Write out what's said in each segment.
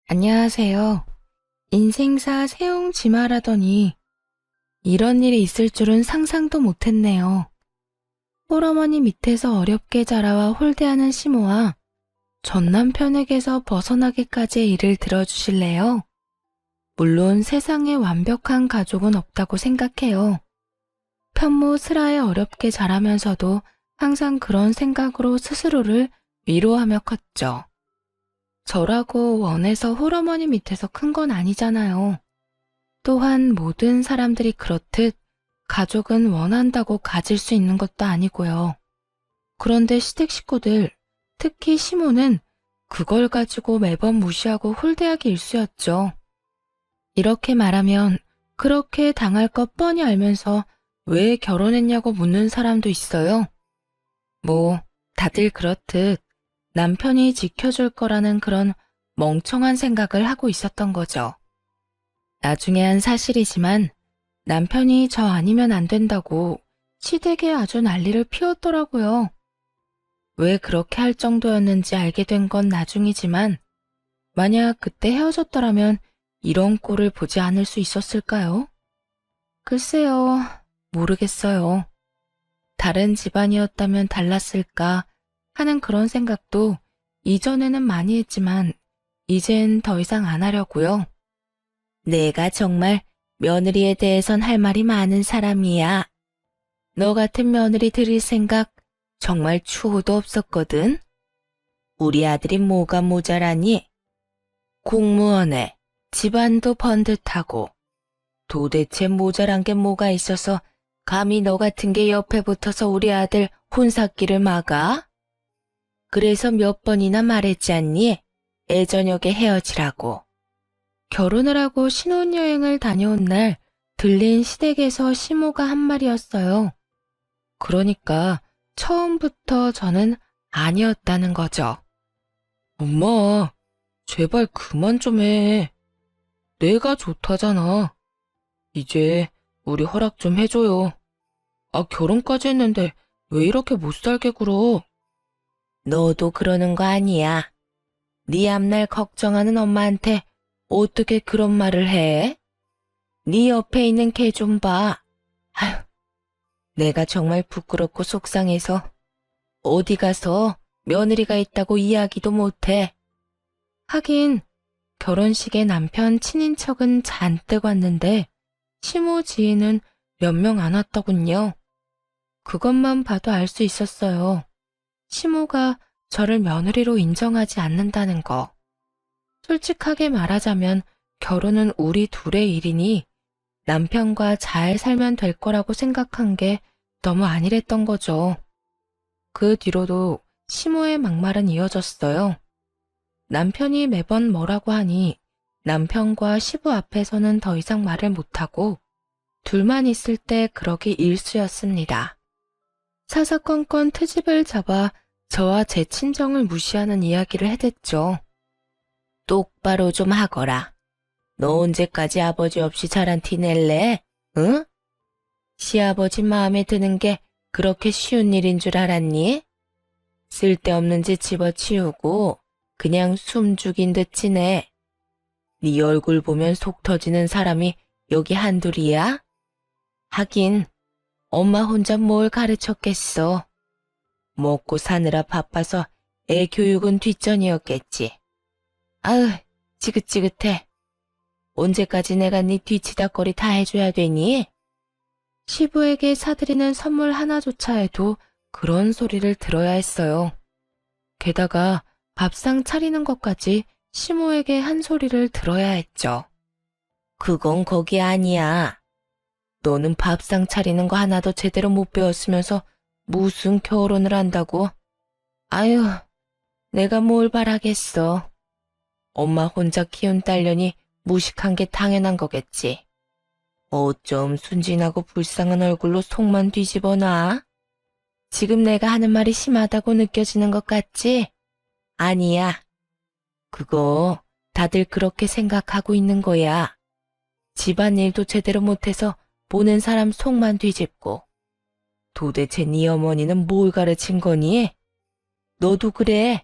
안녕하세요. 인생사 세옹지마라더니 이런 일이 있을 줄은 상상도 못했네요. 홀어머니 밑에서 어렵게 자라와 홀대하는 시모와 전 남편에게서 벗어나기까지의 일을 들어주실래요? 물론 세상에 완벽한 가족은 없다고 생각해요. 편모 슬아에 어렵게 자라면서도 항상 그런 생각으로 스스로를 위로하며 컸죠. 저라고 원해서 홀어머니 밑에서 큰 건 아니잖아요. 또한 모든 사람들이 그렇듯 가족은 원한다고 가질 수 있는 것도 아니고요. 그런데 시댁 식구들, 특히 시모는 그걸 가지고 매번 무시하고 홀대하기 일쑤였죠. 이렇게 말하면 그렇게 당할 것 뻔히 알면서 왜 결혼했냐고 묻는 사람도 있어요. 뭐, 다들 그렇듯 남편이 지켜줄 거라는 그런 멍청한 생각을 하고 있었던 거죠. 나중에 한 사실이지만 남편이 저 아니면 안 된다고 시댁에 아주 난리를 피웠더라고요. 왜 그렇게 할 정도였는지 알게 된 건 나중이지만 만약 그때 헤어졌더라면 이런 꼴을 보지 않을 수 있었을까요? 글쎄요, 모르겠어요. 다른 집안이었다면 달랐을까 하는 그런 생각도 이전에는 많이 했지만 이젠 더 이상 안 하려고요. 내가 정말 며느리에 대해선 할 말이 많은 사람이야. 너 같은 며느리 들일 생각 정말 추호도 없었거든. 우리 아들이 뭐가 모자라니? 공무원에 집안도 번듯하고 도대체 모자란 게 뭐가 있어서 감히 너 같은 게 옆에 붙어서 우리 아들 혼삭기를 막아? 그래서 몇 번이나 말했지 않니? 애저녁에 헤어지라고. 결혼을 하고 신혼여행을 다녀온 날 들린 시댁에서 시모가 한 말이었어요. 그러니까 처음부터 저는 아니었다는 거죠. 엄마, 제발 그만 좀 해. 내가 좋다잖아. 이제 우리 허락 좀 해줘요. 아, 결혼까지 했는데 왜 이렇게 못 살게 굴어? 너도 그러는 거 아니야. 네 앞날 걱정하는 엄마한테 어떻게 그런 말을 해? 네 옆에 있는 걔 좀 봐. 아휴, 내가 정말 부끄럽고 속상해서 어디 가서 며느리가 있다고 이야기도 못해. 하긴 결혼식에 남편 친인척은 잔뜩 왔는데 시모 지인은 몇 명 안 왔더군요. 그것만 봐도 알 수 있었어요. 시모가 저를 며느리로 인정하지 않는다는 거. 솔직하게 말하자면 결혼은 우리 둘의 일이니 남편과 잘 살면 될 거라고 생각한 게 너무 안일했던 거죠. 그 뒤로도 시모의 막말은 이어졌어요. 남편이 매번 뭐라고 하니 남편과 시부 앞에서는 더 이상 말을 못하고 둘만 있을 때 그러기 일쑤였습니다. 사사건건 트집을 잡아 저와 제 친정을 무시하는 이야기를 해댔죠. 똑바로 좀 하거라. 너 언제까지 아버지 없이 자란 티 낼래? 응? 시아버지 마음에 드는 게 그렇게 쉬운 일인 줄 알았니? 쓸데없는 짓 집어치우고 그냥 숨 죽인 듯 지내. 네 얼굴 보면 속 터지는 사람이 여기 한둘이야? 하긴 엄마 혼자 뭘 가르쳤겠어. 먹고 사느라 바빠서 애 교육은 뒷전이었겠지. 아으, 지긋지긋해. 언제까지 내가 네 뒤치다거리 다 해줘야 되니? 시부에게 사드리는 선물 하나조차 해도 그런 소리를 들어야 했어요. 게다가 밥상 차리는 것까지 시모에게 한 소리를 들어야 했죠. 그건 거기 아니야. 너는 밥상 차리는 거 하나도 제대로 못 배웠으면서 무슨 결혼을 한다고? 아유, 내가 뭘 바라겠어. 엄마 혼자 키운 딸려니 무식한 게 당연한 거겠지. 어쩜 순진하고 불쌍한 얼굴로 속만 뒤집어 놔? 지금 내가 하는 말이 심하다고 느껴지는 것 같지? 아니야. 그거 다들 그렇게 생각하고 있는 거야. 집안일도 제대로 못해서 보는 사람 속만 뒤집고. 도대체 네 어머니는 뭘 가르친 거니? 너도 그래.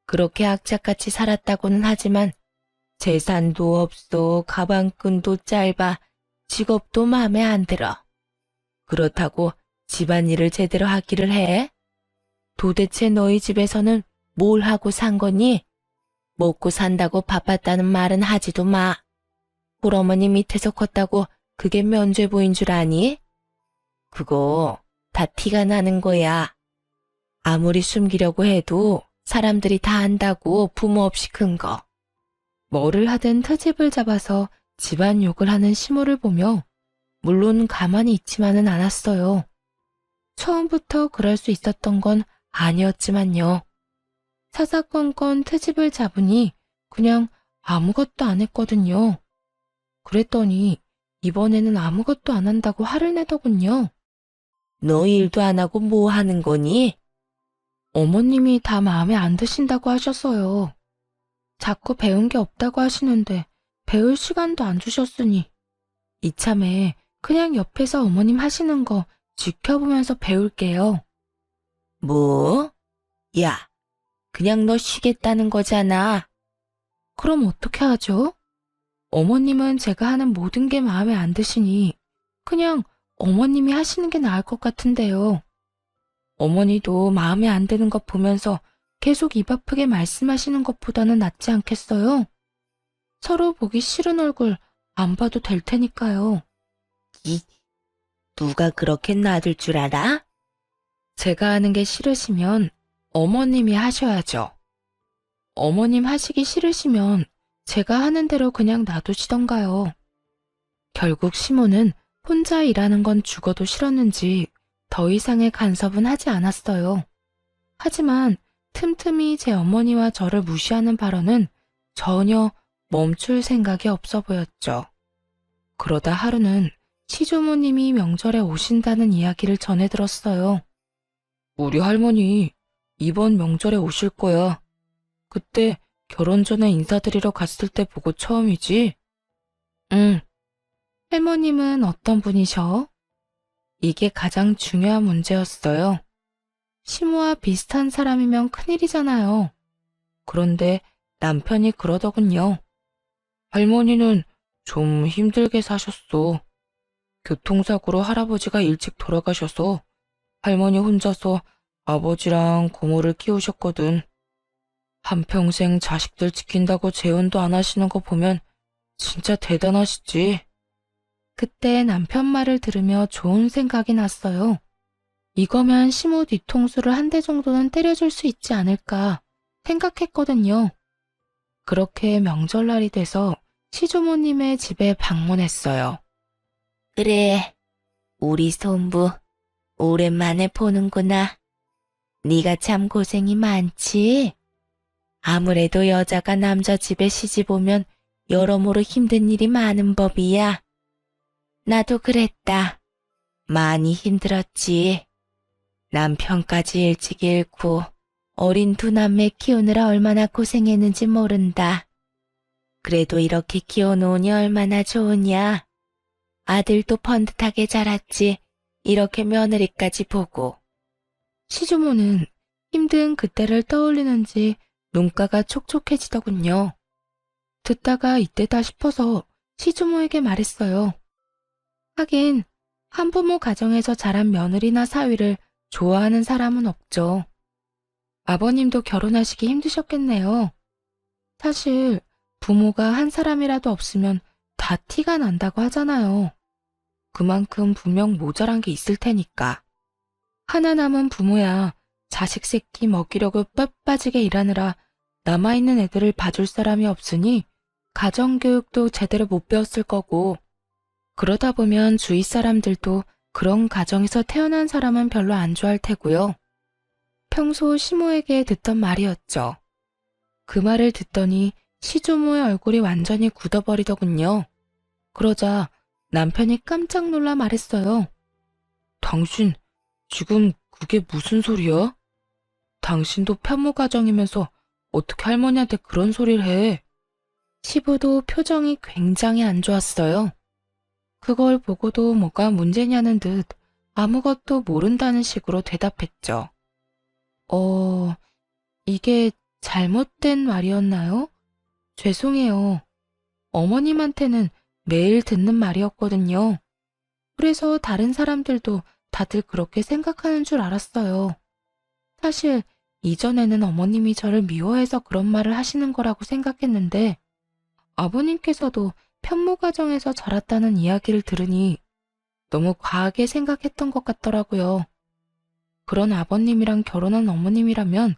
그렇게 악착같이 살았다고는 하지만 재산도 없어, 가방끈도 짧아, 직업도 마음에 안 들어. 그렇다고 집안일을 제대로 하기를 해? 도대체 너희 집에서는 뭘 하고 산 거니? 먹고 산다고 바빴다는 말은 하지도 마. 홀어머니 밑에서 컸다고 그게 면죄부인 줄 아니? 그거 다 티가 나는 거야. 아무리 숨기려고 해도 사람들이 다 안다고, 부모 없이 큰 거. 뭐를 하든 트집을 잡아서 집안 욕을 하는 시모를 보며 물론 가만히 있지만은 않았어요. 처음부터 그럴 수 있었던 건 아니었지만요. 사사건건 트집을 잡으니 그냥 아무것도 안 했거든요. 그랬더니 이번에는 아무것도 안 한다고 화를 내더군요. 너 일도 안 하고 뭐 하는 거니? 어머님이 다 마음에 안 드신다고 하셨어요. 자꾸 배운 게 없다고 하시는데 배울 시간도 안 주셨으니 이참에 그냥 옆에서 어머님 하시는 거 지켜보면서 배울게요. 뭐? 야, 그냥 너 쉬겠다는 거잖아. 그럼 어떻게 하죠? 어머님은 제가 하는 모든 게 마음에 안 드시니 그냥 어머님이 하시는 게 나을 것 같은데요. 어머니도 마음에 안 드는 것 보면서 계속 입 아프게 말씀하시는 것보다는 낫지 않겠어요? 서로 보기 싫은 얼굴 안 봐도 될 테니까요. 누가 그렇게 놔둘 줄 알아? 제가 하는 게 싫으시면 어머님이 하셔야죠. 어머님 하시기 싫으시면 제가 하는 대로 그냥 놔두시던가요. 결국 시모는 혼자 일하는 건 죽어도 싫었는지 더 이상의 간섭은 하지 않았어요. 하지만 틈틈이 제 어머니와 저를 무시하는 발언은 전혀 멈출 생각이 없어 보였죠. 그러다 하루는 시조모님이 명절에 오신다는 이야기를 전해 들었어요. 우리 할머니 이번 명절에 오실 거야. 그때 결혼 전에 인사드리러 갔을 때 보고 처음이지? 응. 할머님은 어떤 분이셔? 이게 가장 중요한 문제였어요. 시모와 비슷한 사람이면 큰일이잖아요. 그런데 남편이 그러더군요. 할머니는 좀 힘들게 사셨어. 교통사고로 할아버지가 일찍 돌아가셔서 할머니 혼자서 아버지랑 고모를 키우셨거든. 한평생 자식들 지킨다고 재혼도 안 하시는 거 보면 진짜 대단하시지. 그때 남편 말을 들으며 좋은 생각이 났어요. 이거면 시모 뒤통수를 한 대 정도는 때려줄 수 있지 않을까 생각했거든요. 그렇게 명절날이 돼서 시조모님의 집에 방문했어요. 그래, 우리 손부 오랜만에 보는구나. 네가 참 고생이 많지? 아무래도 여자가 남자 집에 시집 오면 여러모로 힘든 일이 많은 법이야. 나도 그랬다. 많이 힘들었지. 남편까지 일찍 잃고 어린 두 남매 키우느라 얼마나 고생했는지 모른다. 그래도 이렇게 키워놓으니 얼마나 좋으냐. 아들도 번듯하게 자랐지. 이렇게 며느리까지 보고. 시주모는 힘든 그때를 떠올리는지 눈가가 촉촉해지더군요. 듣다가 이때다 싶어서 시주모에게 말했어요. 하긴 한부모 가정에서 자란 며느리나 사위를 좋아하는 사람은 없죠. 아버님도 결혼하시기 힘드셨겠네요. 사실 부모가 한 사람이라도 없으면 다 티가 난다고 하잖아요. 그만큼 분명 모자란 게 있을 테니까. 하나 남은 부모야 자식 새끼 먹이려고 뼈 빠지게 일하느라 남아있는 애들을 봐줄 사람이 없으니 가정교육도 제대로 못 배웠을 거고, 그러다 보면 주위 사람들도 그런 가정에서 태어난 사람은 별로 안 좋아할 테고요. 평소 시모에게 듣던 말이었죠. 그 말을 듣더니 시조모의 얼굴이 완전히 굳어버리더군요. 그러자 남편이 깜짝 놀라 말했어요. 당신 지금 그게 무슨 소리야? 당신도 편모 가정이면서 어떻게 할머니한테 그런 소리를 해? 시부도 표정이 굉장히 안 좋았어요. 그걸 보고도 뭐가 문제냐는 듯 아무것도 모른다는 식으로 대답했죠. 이게 잘못된 말이었나요? 죄송해요. 어머님한테는 매일 듣는 말이었거든요. 그래서 다른 사람들도 다들 그렇게 생각하는 줄 알았어요. 사실 이전에는 어머님이 저를 미워해서 그런 말을 하시는 거라고 생각했는데 아버님께서도 편모가정에서 자랐다는 이야기를 들으니 너무 과하게 생각했던 것 같더라고요. 그런 아버님이랑 결혼한 어머님이라면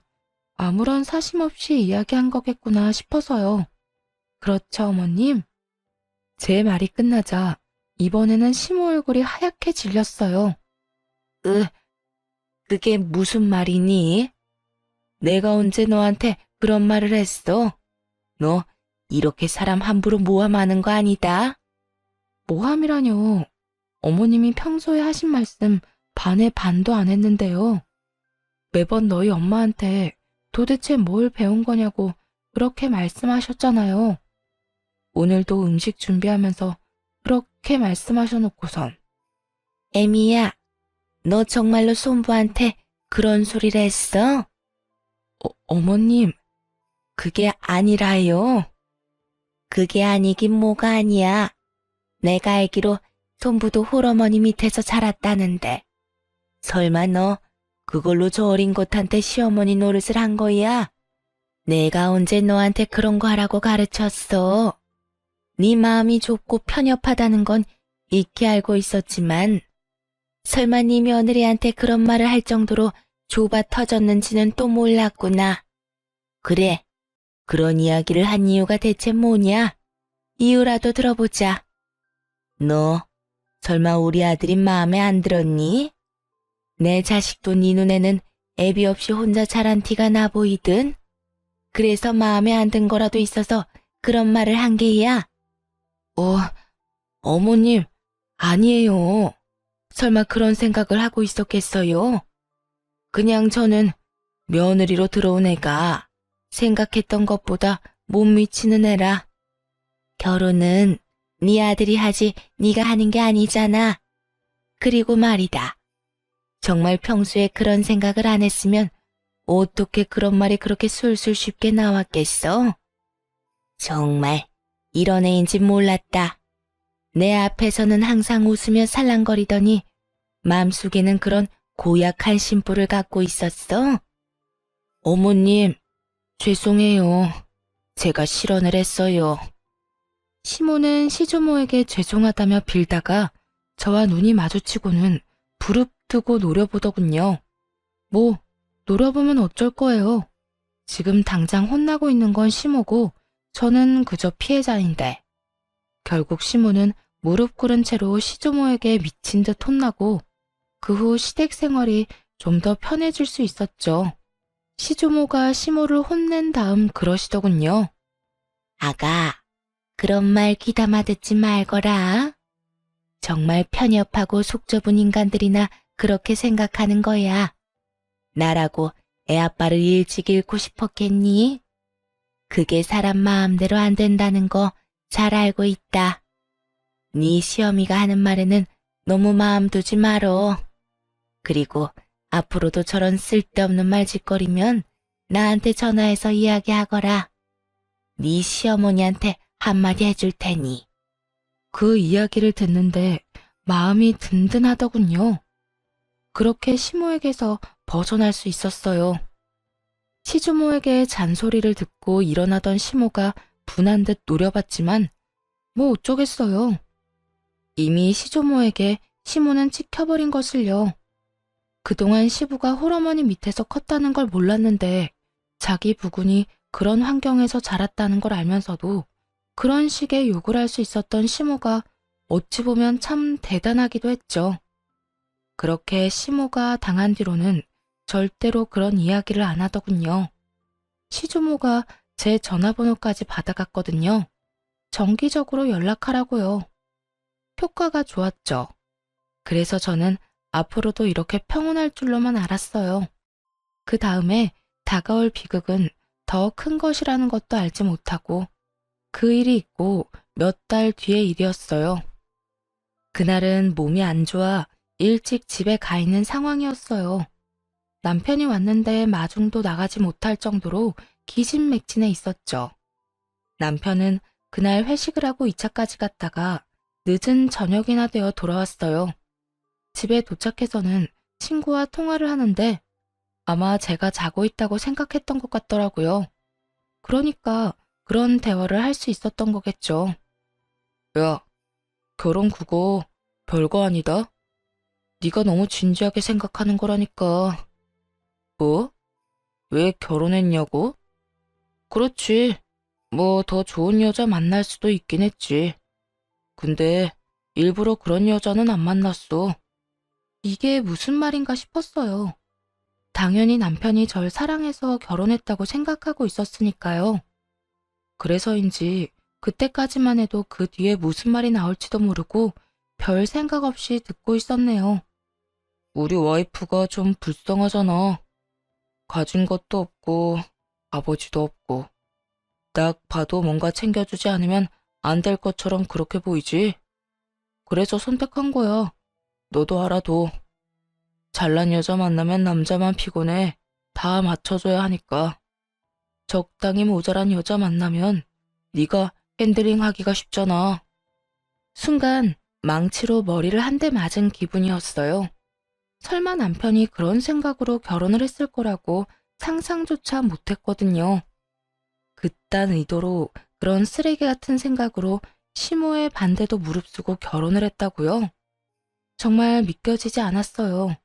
아무런 사심 없이 이야기한 거겠구나 싶어서요. 그렇죠, 어머님? 제 말이 끝나자 이번에는 시모 얼굴이 하얗게 질렸어요. 그게 무슨 말이니? 내가 언제 너한테 그런 말을 했어? 너 이렇게 사람 함부로 모함하는 거 아니다? 모함이라뇨. 어머님이 평소에 하신 말씀 반의 반도 안 했는데요. 매번 너희 엄마한테 도대체 뭘 배운 거냐고 그렇게 말씀하셨잖아요. 오늘도 음식 준비하면서 그렇게 말씀하셔놓고선. 에미야, 너 정말로 손부한테 그런 소리를 했어? 어머님, 그게 아니라요. 그게 아니긴 뭐가 아니야. 내가 알기로 손부도 홀어머니 밑에서 자랐다는데. 설마 너 그걸로 저 어린 것한테 시어머니 노릇을 한 거야? 내가 언제 너한테 그런 거 하라고 가르쳤어? 네 마음이 좁고 편협하다는 건 익히 알고 있었지만 설마 네 며느리한테 그런 말을 할 정도로 좁아 터졌는지는 또 몰랐구나. 그래, 그런 이야기를 한 이유가 대체 뭐냐? 이유라도 들어보자. 너 설마 우리 아들이 마음에 안 들었니? 내 자식도 네 눈에는 애비 없이 혼자 자란 티가 나 보이든? 그래서 마음에 안 든 거라도 있어서 그런 말을 한 게야? 어머님, 아니에요. 설마 그런 생각을 하고 있었겠어요? 그냥 저는 며느리로 들어온 애가 생각했던 것보다 못 미치는 애라. 결혼은 네 아들이 하지 네가 하는 게 아니잖아. 그리고 말이다. 정말 평소에 그런 생각을 안 했으면 어떻게 그런 말이 그렇게 술술 쉽게 나왔겠어? 정말 이런 애인지 몰랐다. 내 앞에서는 항상 웃으며 살랑거리더니 마음속에는 그런 고약한 심보를 갖고 있었어? 어머님, 죄송해요. 제가 실언을 했어요. 시모는 시조모에게 죄송하다며 빌다가 저와 눈이 마주치고는 부릅뜨고 노려보더군요. 뭐, 노려보면 어쩔 거예요. 지금 당장 혼나고 있는 건 시모고 저는 그저 피해자인데. 결국 시모는 무릎 꿇은 채로 시조모에게 미친 듯 혼나고 그 후 시댁 생활이 좀 더 편해질 수 있었죠. 시조모가 시모를 혼낸 다음 그러시더군요. 아가, 그런 말 귀담아 듣지 말거라. 정말 편협하고 속 좁은 인간들이나 그렇게 생각하는 거야. 나라고 애 아빠를 일찍 잃고 싶었겠니? 그게 사람 마음대로 안 된다는 거 잘 알고 있다. 네 시어미가 하는 말에는 너무 마음 두지 말어. 그리고 앞으로도 저런 쓸데없는 말 짓거리면 나한테 전화해서 이야기하거라. 네 시어머니한테 한마디 해줄 테니. 그 이야기를 듣는데 마음이 든든하더군요. 그렇게 시모에게서 벗어날 수 있었어요. 시주모에게 잔소리를 듣고 일어나던 시모가 분한 듯 노려봤지만 뭐 어쩌겠어요. 이미 시조모에게 시모는 찍혀버린 것을요. 그동안 시부가 홀어머니 밑에서 컸다는 걸 몰랐는데 자기 부군이 그런 환경에서 자랐다는 걸 알면서도 그런 식의 욕을 할 수 있었던 시모가 어찌 보면 참 대단하기도 했죠. 그렇게 시모가 당한 뒤로는 절대로 그런 이야기를 안 하더군요. 시조모가 제 전화번호까지 받아갔거든요. 정기적으로 연락하라고요. 효과가 좋았죠. 그래서 저는 앞으로도 이렇게 평온할 줄로만 알았어요. 그 다음에 다가올 비극은 더 큰 것이라는 것도 알지 못하고 그 일이 있고 몇 달 뒤의 일이었어요. 그날은 몸이 안 좋아 일찍 집에 가 있는 상황이었어요. 남편이 왔는데 마중도 나가지 못할 정도로 기진맥진해 있었죠. 남편은 그날 회식을 하고 2차까지 갔다가 늦은 저녁이나 되어 돌아왔어요. 집에 도착해서는 친구와 통화를 하는데 아마 제가 자고 있다고 생각했던 것 같더라고요. 그러니까 그런 대화를 할 수 있었던 거겠죠. 야, 결혼 그거 별거 아니다. 네가 너무 진지하게 생각하는 거라니까. 뭐? 왜 결혼했냐고? 그렇지. 뭐 더 좋은 여자 만날 수도 있긴 했지. 근데 일부러 그런 여자는 안 만났어. 이게 무슨 말인가 싶었어요. 당연히 남편이 절 사랑해서 결혼했다고 생각하고 있었으니까요. 그래서인지 그때까지만 해도 그 뒤에 무슨 말이 나올지도 모르고 별 생각 없이 듣고 있었네요. 우리 와이프가 좀 불쌍하잖아. 가진 것도 없고 아버지도 없고 딱 봐도 뭔가 챙겨주지 않으면 안 될 것처럼 그렇게 보이지. 그래서 선택한 거야. 너도 알아도. 잘난 여자 만나면 남자만 피곤해. 다 맞춰줘야 하니까. 적당히 모자란 여자 만나면 네가 핸들링하기가 쉽잖아. 순간 망치로 머리를 한 대 맞은 기분이었어요. 설마 남편이 그런 생각으로 결혼을 했을 거라고 상상조차 못했거든요. 그딴 의도로 그런 쓰레기 같은 생각으로 시모의 반대도 무릅쓰고 결혼을 했다고요? 정말 믿겨지지 않았어요.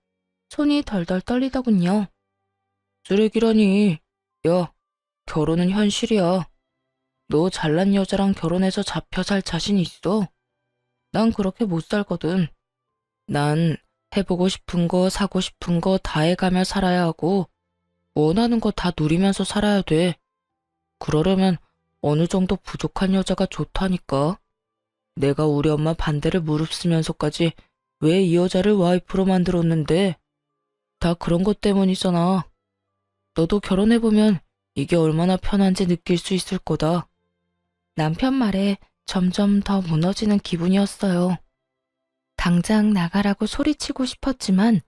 손이 덜덜 떨리더군요. 쓰레기라니. 야, 결혼은 현실이야. 너 잘난 여자랑 결혼해서 잡혀 살 자신 있어? 난 그렇게 못 살거든. 난 해보고 싶은 거, 사고 싶은 거 다 해가며 살아야 하고, 원하는 거 다 누리면서 살아야 돼. 그러려면 어느 정도 부족한 여자가 좋다니까. 내가 우리 엄마 반대를 무릅쓰면서까지 왜 이 여자를 와이프로 만들었는데? 다 그런 것 때문이잖아. 너도 결혼해보면 이게 얼마나 편한지 느낄 수 있을 거다. 남편 말에 점점 더 무너지는 기분이었어요. 당장 나가라고 소리치고 싶었지만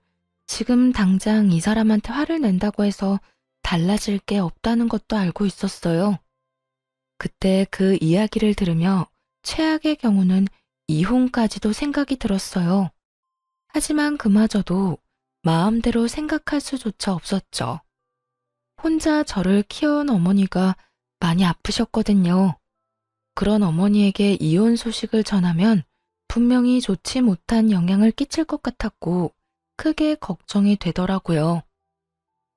지금 당장 이 사람한테 화를 낸다고 해서 달라질 게 없다는 것도 알고 있었어요. 그때 그 이야기를 들으며 최악의 경우는 이혼까지도 생각이 들었어요. 하지만 그마저도 마음대로 생각할 수조차 없었죠. 혼자 저를 키워온 어머니가 많이 아프셨거든요. 그런 어머니에게 이혼 소식을 전하면 분명히 좋지 못한 영향을 끼칠 것 같았고 크게 걱정이 되더라고요.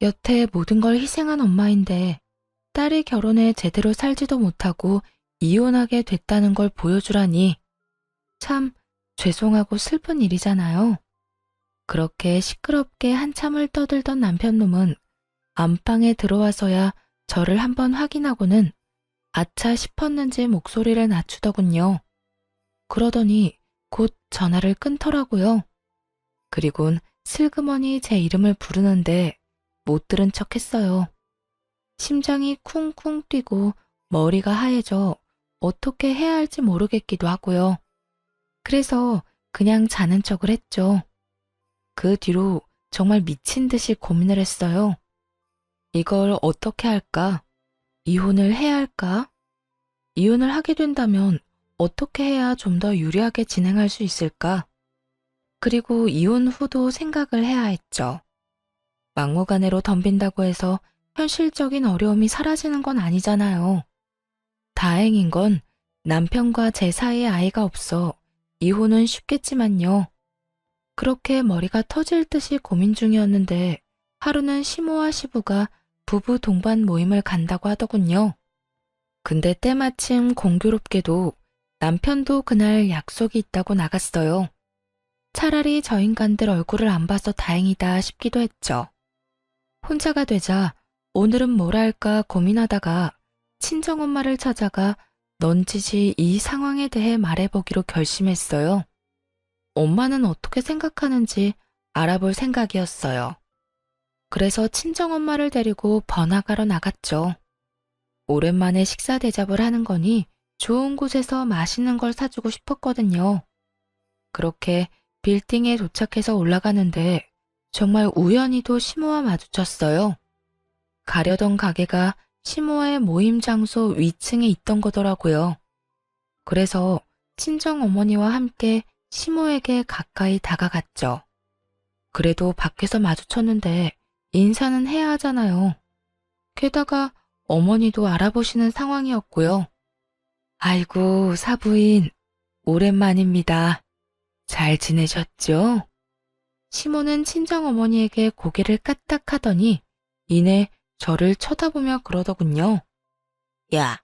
여태 모든 걸 희생한 엄마인데 딸이 결혼해 제대로 살지도 못하고 이혼하게 됐다는 걸 보여주라니 참 죄송하고 슬픈 일이잖아요. 그렇게 시끄럽게 한참을 떠들던 남편놈은 안방에 들어와서야 저를 한번 확인하고는 아차 싶었는지 목소리를 낮추더군요. 그러더니 곧 전화를 끊더라고요. 그리곤 슬그머니 제 이름을 부르는데 못 들은 척 했어요. 심장이 쿵쿵 뛰고 머리가 하얘져 어떻게 해야 할지 모르겠기도 하고요. 그래서 그냥 자는 척을 했죠. 그 뒤로 정말 미친 듯이 고민을 했어요. 이걸 어떻게 할까? 이혼을 해야 할까? 이혼을 하게 된다면 어떻게 해야 좀 더 유리하게 진행할 수 있을까? 그리고 이혼 후도 생각을 해야 했죠. 막무가내로 덤빈다고 해서 현실적인 어려움이 사라지는 건 아니잖아요. 다행인 건 남편과 제 사이에 아이가 없어 이혼은 쉽겠지만요. 그렇게 머리가 터질 듯이 고민 중이었는데 하루는 시모와 시부가 부부 동반 모임을 간다고 하더군요. 근데 때마침 공교롭게도 남편도 그날 약속이 있다고 나갔어요. 차라리 저 인간들 얼굴을 안 봐서 다행이다 싶기도 했죠. 혼자가 되자 오늘은 뭘 할까 고민하다가 친정엄마를 찾아가 넌지시 이 상황에 대해 말해보기로 결심했어요. 엄마는 어떻게 생각하는지 알아볼 생각이었어요. 그래서 친정엄마를 데리고 번화가로 나갔죠. 오랜만에 식사 대접을 하는 거니 좋은 곳에서 맛있는 걸 사주고 싶었거든요. 그렇게 빌딩에 도착해서 올라가는데 정말 우연히도 시모와 마주쳤어요. 가려던 가게가 시모의 모임 장소 위층에 있던 거더라고요. 그래서 친정 어머니와 함께 시모에게 가까이 다가갔죠. 그래도 밖에서 마주쳤는데 인사는 해야 하잖아요. 게다가 어머니도 알아보시는 상황이었고요. 아이고, 사부인, 오랜만입니다. 잘 지내셨죠? 시모는 친정어머니에게 고개를 까딱하더니 이내 저를 쳐다보며 그러더군요. 야,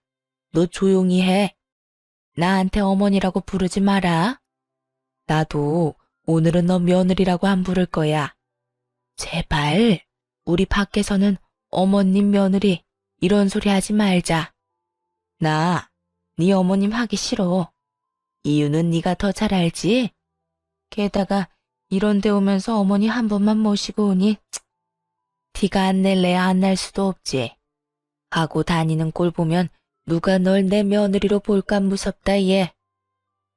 너 조용히 해. 나한테 어머니라고 부르지 마라. 나도 오늘은 너 며느리라고 안 부를 거야. 제발, 우리 밖에서는 어머님 며느리 이런 소리 하지 말자. 나, 네 어머님 하기 싫어. 이유는 네가 더 잘 알지? 게다가 이런 데 오면서 어머니 한 번만 모시고 오니 티가 안 낼래야 안 날 수도 없지. 하고 다니는 꼴 보면 누가 널 내 며느리로 볼까 무섭다 얘.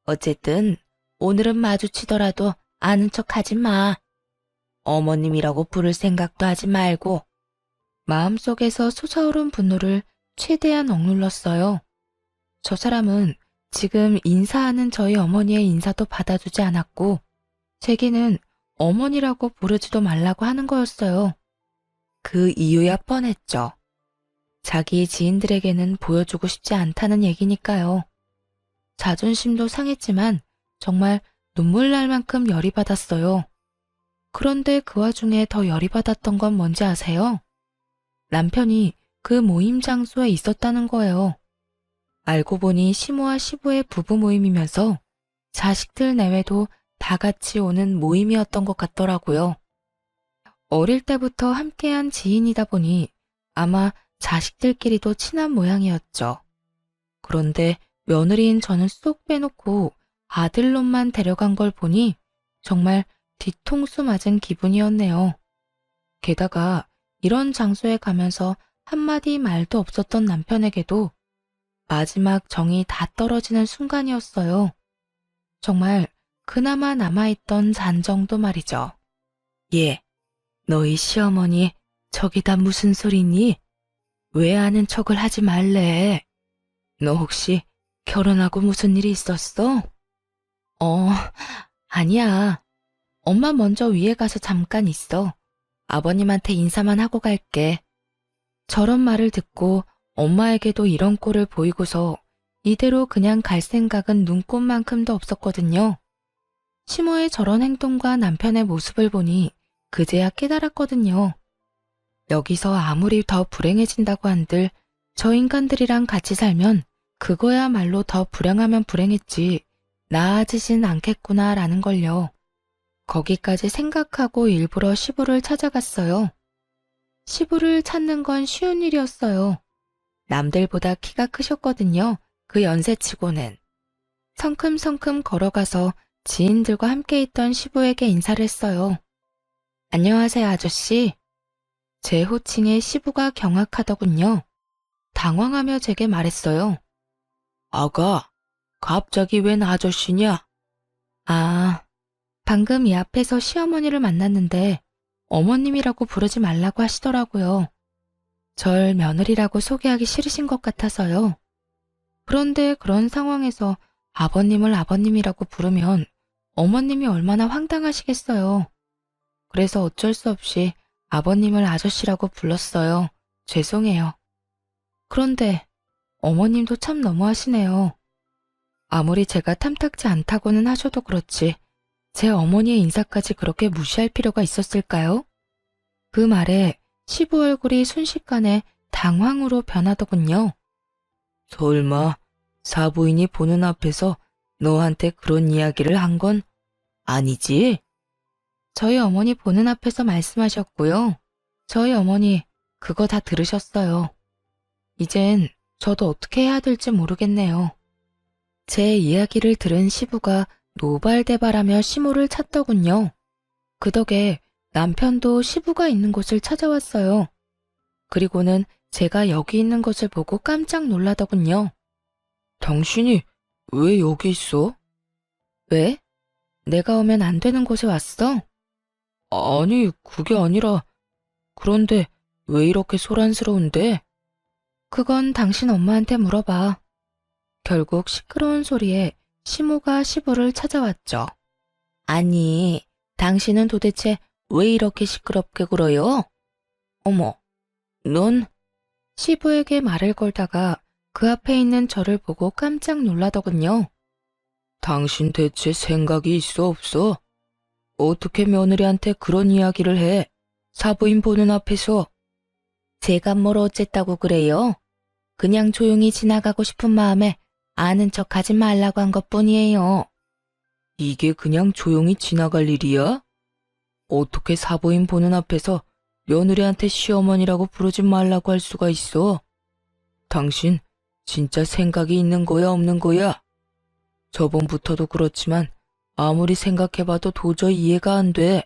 어쨌든 오늘은 마주치더라도 아는 척 하지 마. 어머님이라고 부를 생각도 하지 말고. 마음속에서 솟아오른 분노를 최대한 억눌렀어요. 저 사람은 지금 인사하는 저희 어머니의 인사도 받아주지 않았고 제게는 어머니라고 부르지도 말라고 하는 거였어요. 그 이유야 뻔했죠. 자기 지인들에게는 보여주고 싶지 않다는 얘기니까요. 자존심도 상했지만 정말 눈물 날 만큼 열이 받았어요. 그런데 그 와중에 더 열이 받았던 건 뭔지 아세요? 남편이 그 모임 장소에 있었다는 거예요. 알고 보니 시모와 시부의 부부 모임이면서 자식들 내외도 다 같이 오는 모임이었던 것 같더라고요. 어릴 때부터 함께한 지인이다 보니 아마 자식들끼리도 친한 모양이었죠. 그런데 며느리인 저는 쏙 빼놓고 아들놈만 데려간 걸 보니 정말 뒤통수 맞은 기분이었네요. 게다가 이런 장소에 가면서 한마디 말도 없었던 남편에게도 마지막 정이 다 떨어지는 순간이었어요. 정말 그나마 남아있던 잔정도 말이죠. 예, 너희 시어머니 저기다 무슨 소리니? 왜 아는 척을 하지 말래? 너 혹시 결혼하고 무슨 일이 있었어? 아니야. 엄마 먼저 위에 가서 잠깐 있어. 아버님한테 인사만 하고 갈게. 저런 말을 듣고 엄마에게도 이런 꼴을 보이고서 이대로 그냥 갈 생각은 눈꼽만큼도 없었거든요. 시모의 저런 행동과 남편의 모습을 보니 그제야 깨달았거든요. 여기서 아무리 더 불행해진다고 한들 저 인간들이랑 같이 살면 그거야말로 더 불행하면 불행했지 나아지진 않겠구나라는 걸요. 거기까지 생각하고 일부러 시부를 찾아갔어요. 시부를 찾는 건 쉬운 일이었어요. 남들보다 키가 크셨거든요. 그 연세치고는. 성큼성큼 걸어가서 지인들과 함께 있던 시부에게 인사를 했어요. 안녕하세요, 아저씨. 제 호칭에 시부가 경악하더군요. 당황하며 제게 말했어요. 아가, 갑자기 웬 아저씨냐? 아, 방금 이 앞에서 시어머니를 만났는데 어머님이라고 부르지 말라고 하시더라고요. 절 며느리라고 소개하기 싫으신 것 같아서요. 그런데 그런 상황에서 아버님을 아버님이라고 부르면 어머님이 얼마나 황당하시겠어요. 그래서 어쩔 수 없이 아버님을 아저씨라고 불렀어요. 죄송해요. 그런데 어머님도 참 너무하시네요. 아무리 제가 탐탁지 않다고는 하셔도 그렇지 제 어머니의 인사까지 그렇게 무시할 필요가 있었을까요? 그 말에 시부 얼굴이 순식간에 당황으로 변하더군요. 설마 사부인이 보는 앞에서 너한테 그런 이야기를 한 건 아니지? 저희 어머니 보는 앞에서 말씀하셨고요. 저희 어머니 그거 다 들으셨어요. 이젠 저도 어떻게 해야 될지 모르겠네요. 제 이야기를 들은 시부가 노발대발하며 시모를 찾더군요. 그 덕에 남편도 시부가 있는 곳을 찾아왔어요. 그리고는 제가 여기 있는 것을 보고 깜짝 놀라더군요. 당신이 왜 여기 있어? 왜? 내가 오면 안 되는 곳에 왔어? 아니, 그게 아니라 그런데 왜 이렇게 소란스러운데? 그건 당신 엄마한테 물어봐. 결국 시끄러운 소리에 시모가 시부를 찾아왔죠. 아니, 당신은 도대체 왜 이렇게 시끄럽게 굴어요? 어머, 넌? 시부에게 말을 걸다가 그 앞에 있는 저를 보고 깜짝 놀라더군요. 당신 대체 생각이 있어 없어? 어떻게 며느리한테 그런 이야기를 해? 사부인 보는 앞에서. 제가 뭘 어쨌다고 그래요? 그냥 조용히 지나가고 싶은 마음에 아는 척하지 말라고 한 것뿐이에요. 이게 그냥 조용히 지나갈 일이야? 어떻게 사부인 보는 앞에서 며느리한테 시어머니라고 부르지 말라고 할 수가 있어? 당신 진짜 생각이 있는 거야 없는 거야? 저번부터도 그렇지만 아무리 생각해봐도 도저히 이해가 안 돼.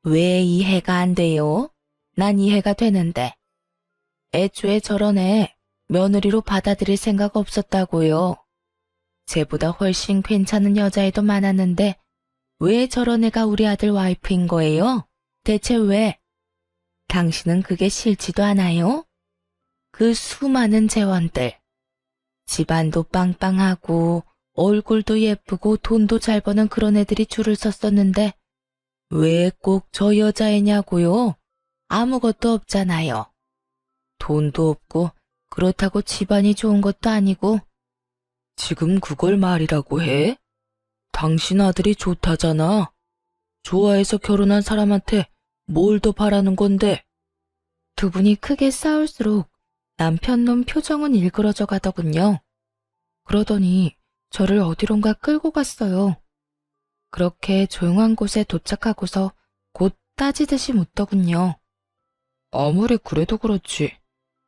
왜 이해가 안 돼요? 난 이해가 되는데. 애초에 저런 애 며느리로 받아들일 생각 없었다고요. 쟤보다 훨씬 괜찮은 여자애도 많았는데 왜 저런 애가 우리 아들 와이프인 거예요? 대체 왜? 당신은 그게 싫지도 않아요? 그 수많은 재원들. 집안도 빵빵하고 얼굴도 예쁘고 돈도 잘 버는 그런 애들이 줄을 섰었는데 왜 꼭 저 여자애냐고요? 아무것도 없잖아요. 돈도 없고 그렇다고 집안이 좋은 것도 아니고. 지금 그걸 말이라고 해? 당신 아들이 좋다잖아. 좋아해서 결혼한 사람한테 뭘 더 바라는 건데. 두 분이 크게 싸울수록 남편놈 표정은 일그러져 가더군요. 그러더니 저를 어디론가 끌고 갔어요. 그렇게 조용한 곳에 도착하고서 곧 따지듯이 묻더군요. 아무리 그래도 그렇지.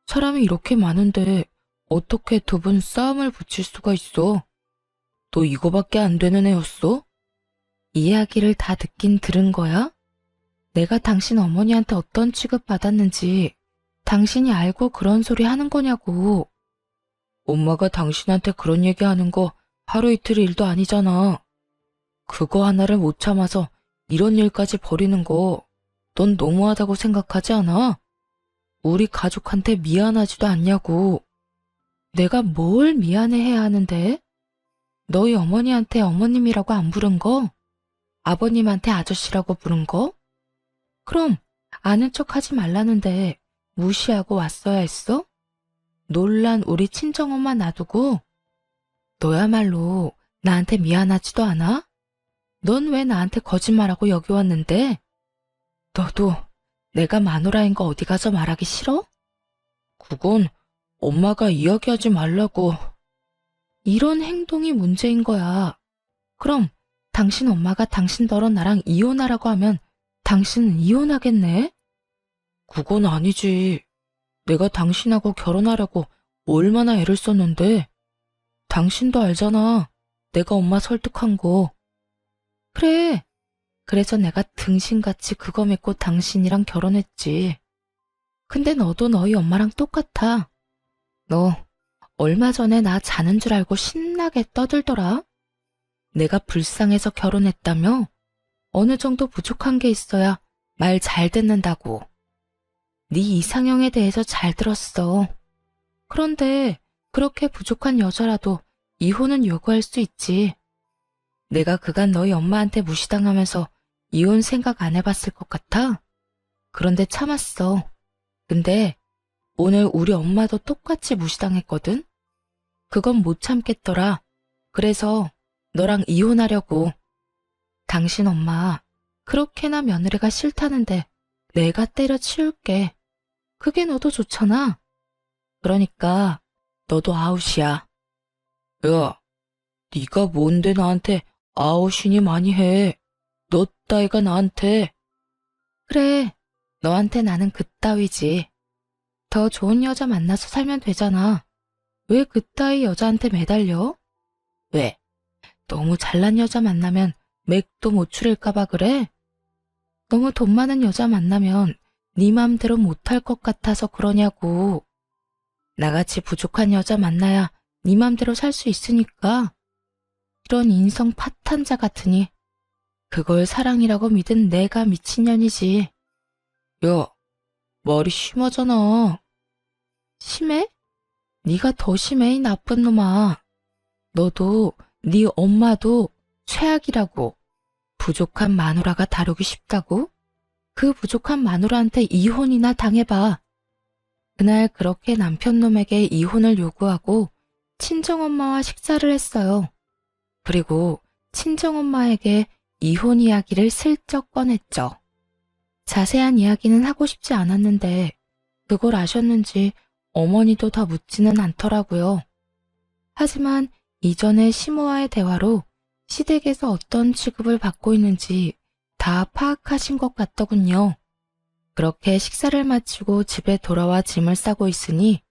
사람이 이렇게 많은데 어떻게 두 분 싸움을 붙일 수가 있어? 너 이거밖에 안 되는 애였어? 이야기를 다 듣긴 들은 거야? 내가 당신 어머니한테 어떤 취급 받았는지 당신이 알고 그런 소리 하는 거냐고. 엄마가 당신한테 그런 얘기하는 거 하루 이틀 일도 아니잖아. 그거 하나를 못 참아서 이런 일까지 벌이는 거 넌 너무하다고 생각하지 않아? 우리 가족한테 미안하지도 않냐고. 내가 뭘 미안해해야 하는데? 너희 어머니한테 어머님이라고 안 부른 거? 아버님한테 아저씨라고 부른 거? 그럼 아는 척하지 말라는데 무시하고 왔어야 했어? 놀란 우리 친정엄마 놔두고? 너야말로 나한테 미안하지도 않아? 넌 왜 나한테 거짓말하고 여기 왔는데? 너도 내가 마누라인 거 어디 가서 말하기 싫어? 그건 엄마가 이야기하지 말라고. 이런 행동이 문제인 거야. 그럼 당신 엄마가 당신더러 나랑 이혼하라고 하면 당신은 이혼하겠네? 그건 아니지. 내가 당신하고 결혼하려고 얼마나 애를 썼는데. 당신도 알잖아. 내가 엄마 설득한 거. 그래. 그래서 내가 등신같이 그거 믿고 당신이랑 결혼했지. 근데 너도 너희 엄마랑 똑같아. 너 얼마 전에 나 자는 줄 알고 신나게 떠들더라. 내가 불쌍해서 결혼했다며? 어느 정도 부족한 게 있어야 말 잘 듣는다고. 네 이상형에 대해서 잘 들었어. 그런데 그렇게 부족한 여자라도 이혼은 요구할 수 있지. 내가 그간 너희 엄마한테 무시당하면서 이혼 생각 안 해봤을 것 같아? 그런데 참았어. 근데 오늘 우리 엄마도 똑같이 무시당했거든? 그건 못 참겠더라. 그래서 너랑 이혼하려고. 당신 엄마 그렇게나 며느리가 싫다는데 내가 때려치울게. 그게 너도 좋잖아. 그러니까 너도 아웃이야. 야, 네가 뭔데 나한테 아웃이니 많이 해. 너 따위가 나한테. 그래, 너한테 나는 그따위지. 더 좋은 여자 만나서 살면 되잖아. 왜 그따위 여자한테 매달려? 왜? 너무 잘난 여자 만나면 맥도 못 추릴까 봐 그래? 너무 돈 많은 여자 만나면 네 맘대로 못할 것 같아서 그러냐고. 나같이 부족한 여자 만나야 네 맘대로 살 수 있으니까. 이런 인성 파탄자 같으니 그걸 사랑이라고 믿은 내가 미친년이지. 야, 말이 심하잖아. 심해? 네가 더 심해, 이 나쁜 놈아. 너도 네 엄마도 최악이라고. 부족한 마누라가 다루기 쉽다고? 그 부족한 마누라한테 이혼이나 당해봐. 그날 그렇게 남편놈에게 이혼을 요구하고 친정엄마와 식사를 했어요. 그리고 친정엄마에게 이혼 이야기를 슬쩍 꺼냈죠. 자세한 이야기는 하고 싶지 않았는데 그걸 아셨는지 어머니도 더 묻지는 않더라고요. 하지만 이전에 시모와의 대화로 시댁에서 어떤 취급을 받고 있는지 다 파악하신 것 같더군요. 그렇게 식사를 마치고 집에 돌아와 짐을 싸고 있으니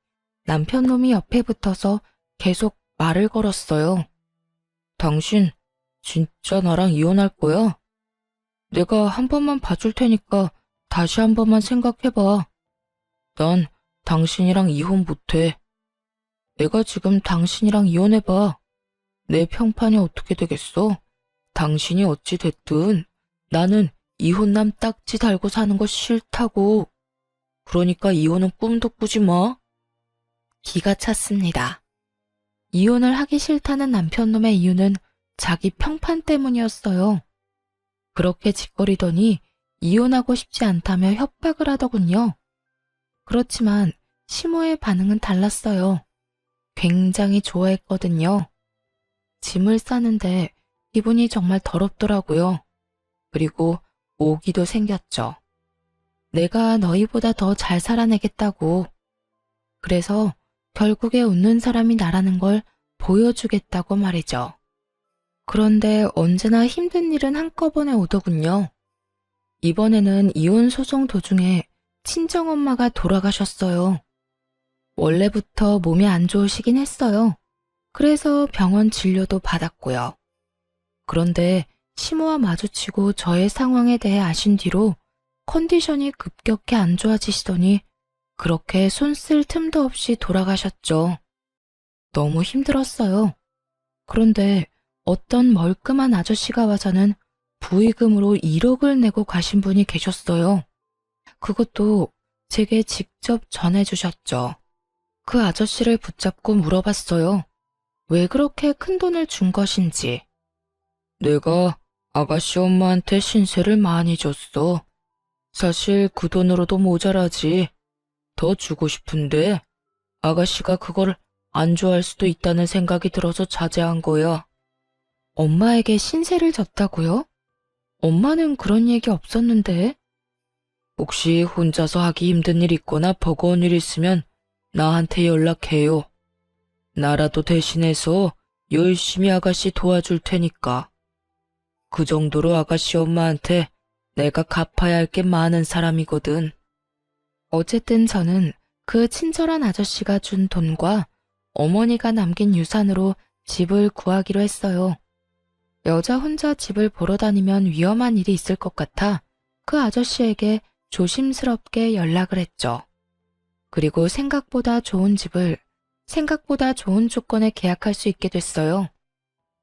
남편놈이 옆에 붙어서 계속 말을 걸었어요. 당신 진짜 나랑 이혼할 거야? 내가 한 번만 봐줄 테니까 다시 한 번만 생각해봐. 난 당신이랑 이혼 못해. 내가 지금 당신이랑 이혼해봐. 내 평판이 어떻게 되겠어? 당신이 어찌 됐든 나는 이혼남 딱지 달고 사는 거 싫다고. 그러니까 이혼은 꿈도 꾸지 마. 기가 찼습니다. 이혼을 하기 싫다는 남편놈의 이유는 자기 평판 때문이었어요. 그렇게 짓거리더니 이혼하고 싶지 않다며 협박을 하더군요. 그렇지만 시모의 반응은 달랐어요. 굉장히 좋아했거든요. 짐을 싸는데 기분이 정말 더럽더라고요. 그리고 오기도 생겼죠. 내가 너희보다 더 잘 살아내겠다고. 그래서 결국에 웃는 사람이 나라는 걸 보여주겠다고 말이죠. 그런데 언제나 힘든 일은 한꺼번에 오더군요. 이번에는 이혼 소송 도중에 친정엄마가 돌아가셨어요. 원래부터 몸이 안 좋으시긴 했어요. 그래서 병원 진료도 받았고요. 그런데 시모와 마주치고 저의 상황에 대해 아신 뒤로 컨디션이 급격히 안 좋아지시더니 그렇게 손 쓸 틈도 없이 돌아가셨죠. 너무 힘들었어요. 그런데 어떤 멀끔한 아저씨가 와서는 부의금으로 1억을 내고 가신 분이 계셨어요. 그것도 제게 직접 전해주셨죠. 그 아저씨를 붙잡고 물어봤어요. 왜 그렇게 큰 돈을 준 것인지. 내가 아가씨 엄마한테 신세를 많이 줬어. 사실 그 돈으로도 모자라지. 더 주고 싶은데 아가씨가 그걸 안 좋아할 수도 있다는 생각이 들어서 자제한 거야. 엄마에게 신세를 졌다고요? 엄마는 그런 얘기 없었는데. 혹시 혼자서 하기 힘든 일 있거나 버거운 일 있으면 나한테 연락해요. 나라도 대신해서 열심히 아가씨 도와줄 테니까. 그 정도로 아가씨 엄마한테 내가 갚아야 할 게 많은 사람이거든. 어쨌든 저는 그 친절한 아저씨가 준 돈과 어머니가 남긴 유산으로 집을 구하기로 했어요. 여자 혼자 집을 보러 다니면 위험한 일이 있을 것 같아 그 아저씨에게 조심스럽게 연락을 했죠. 그리고 생각보다 좋은 집을 생각보다 좋은 조건에 계약할 수 있게 됐어요.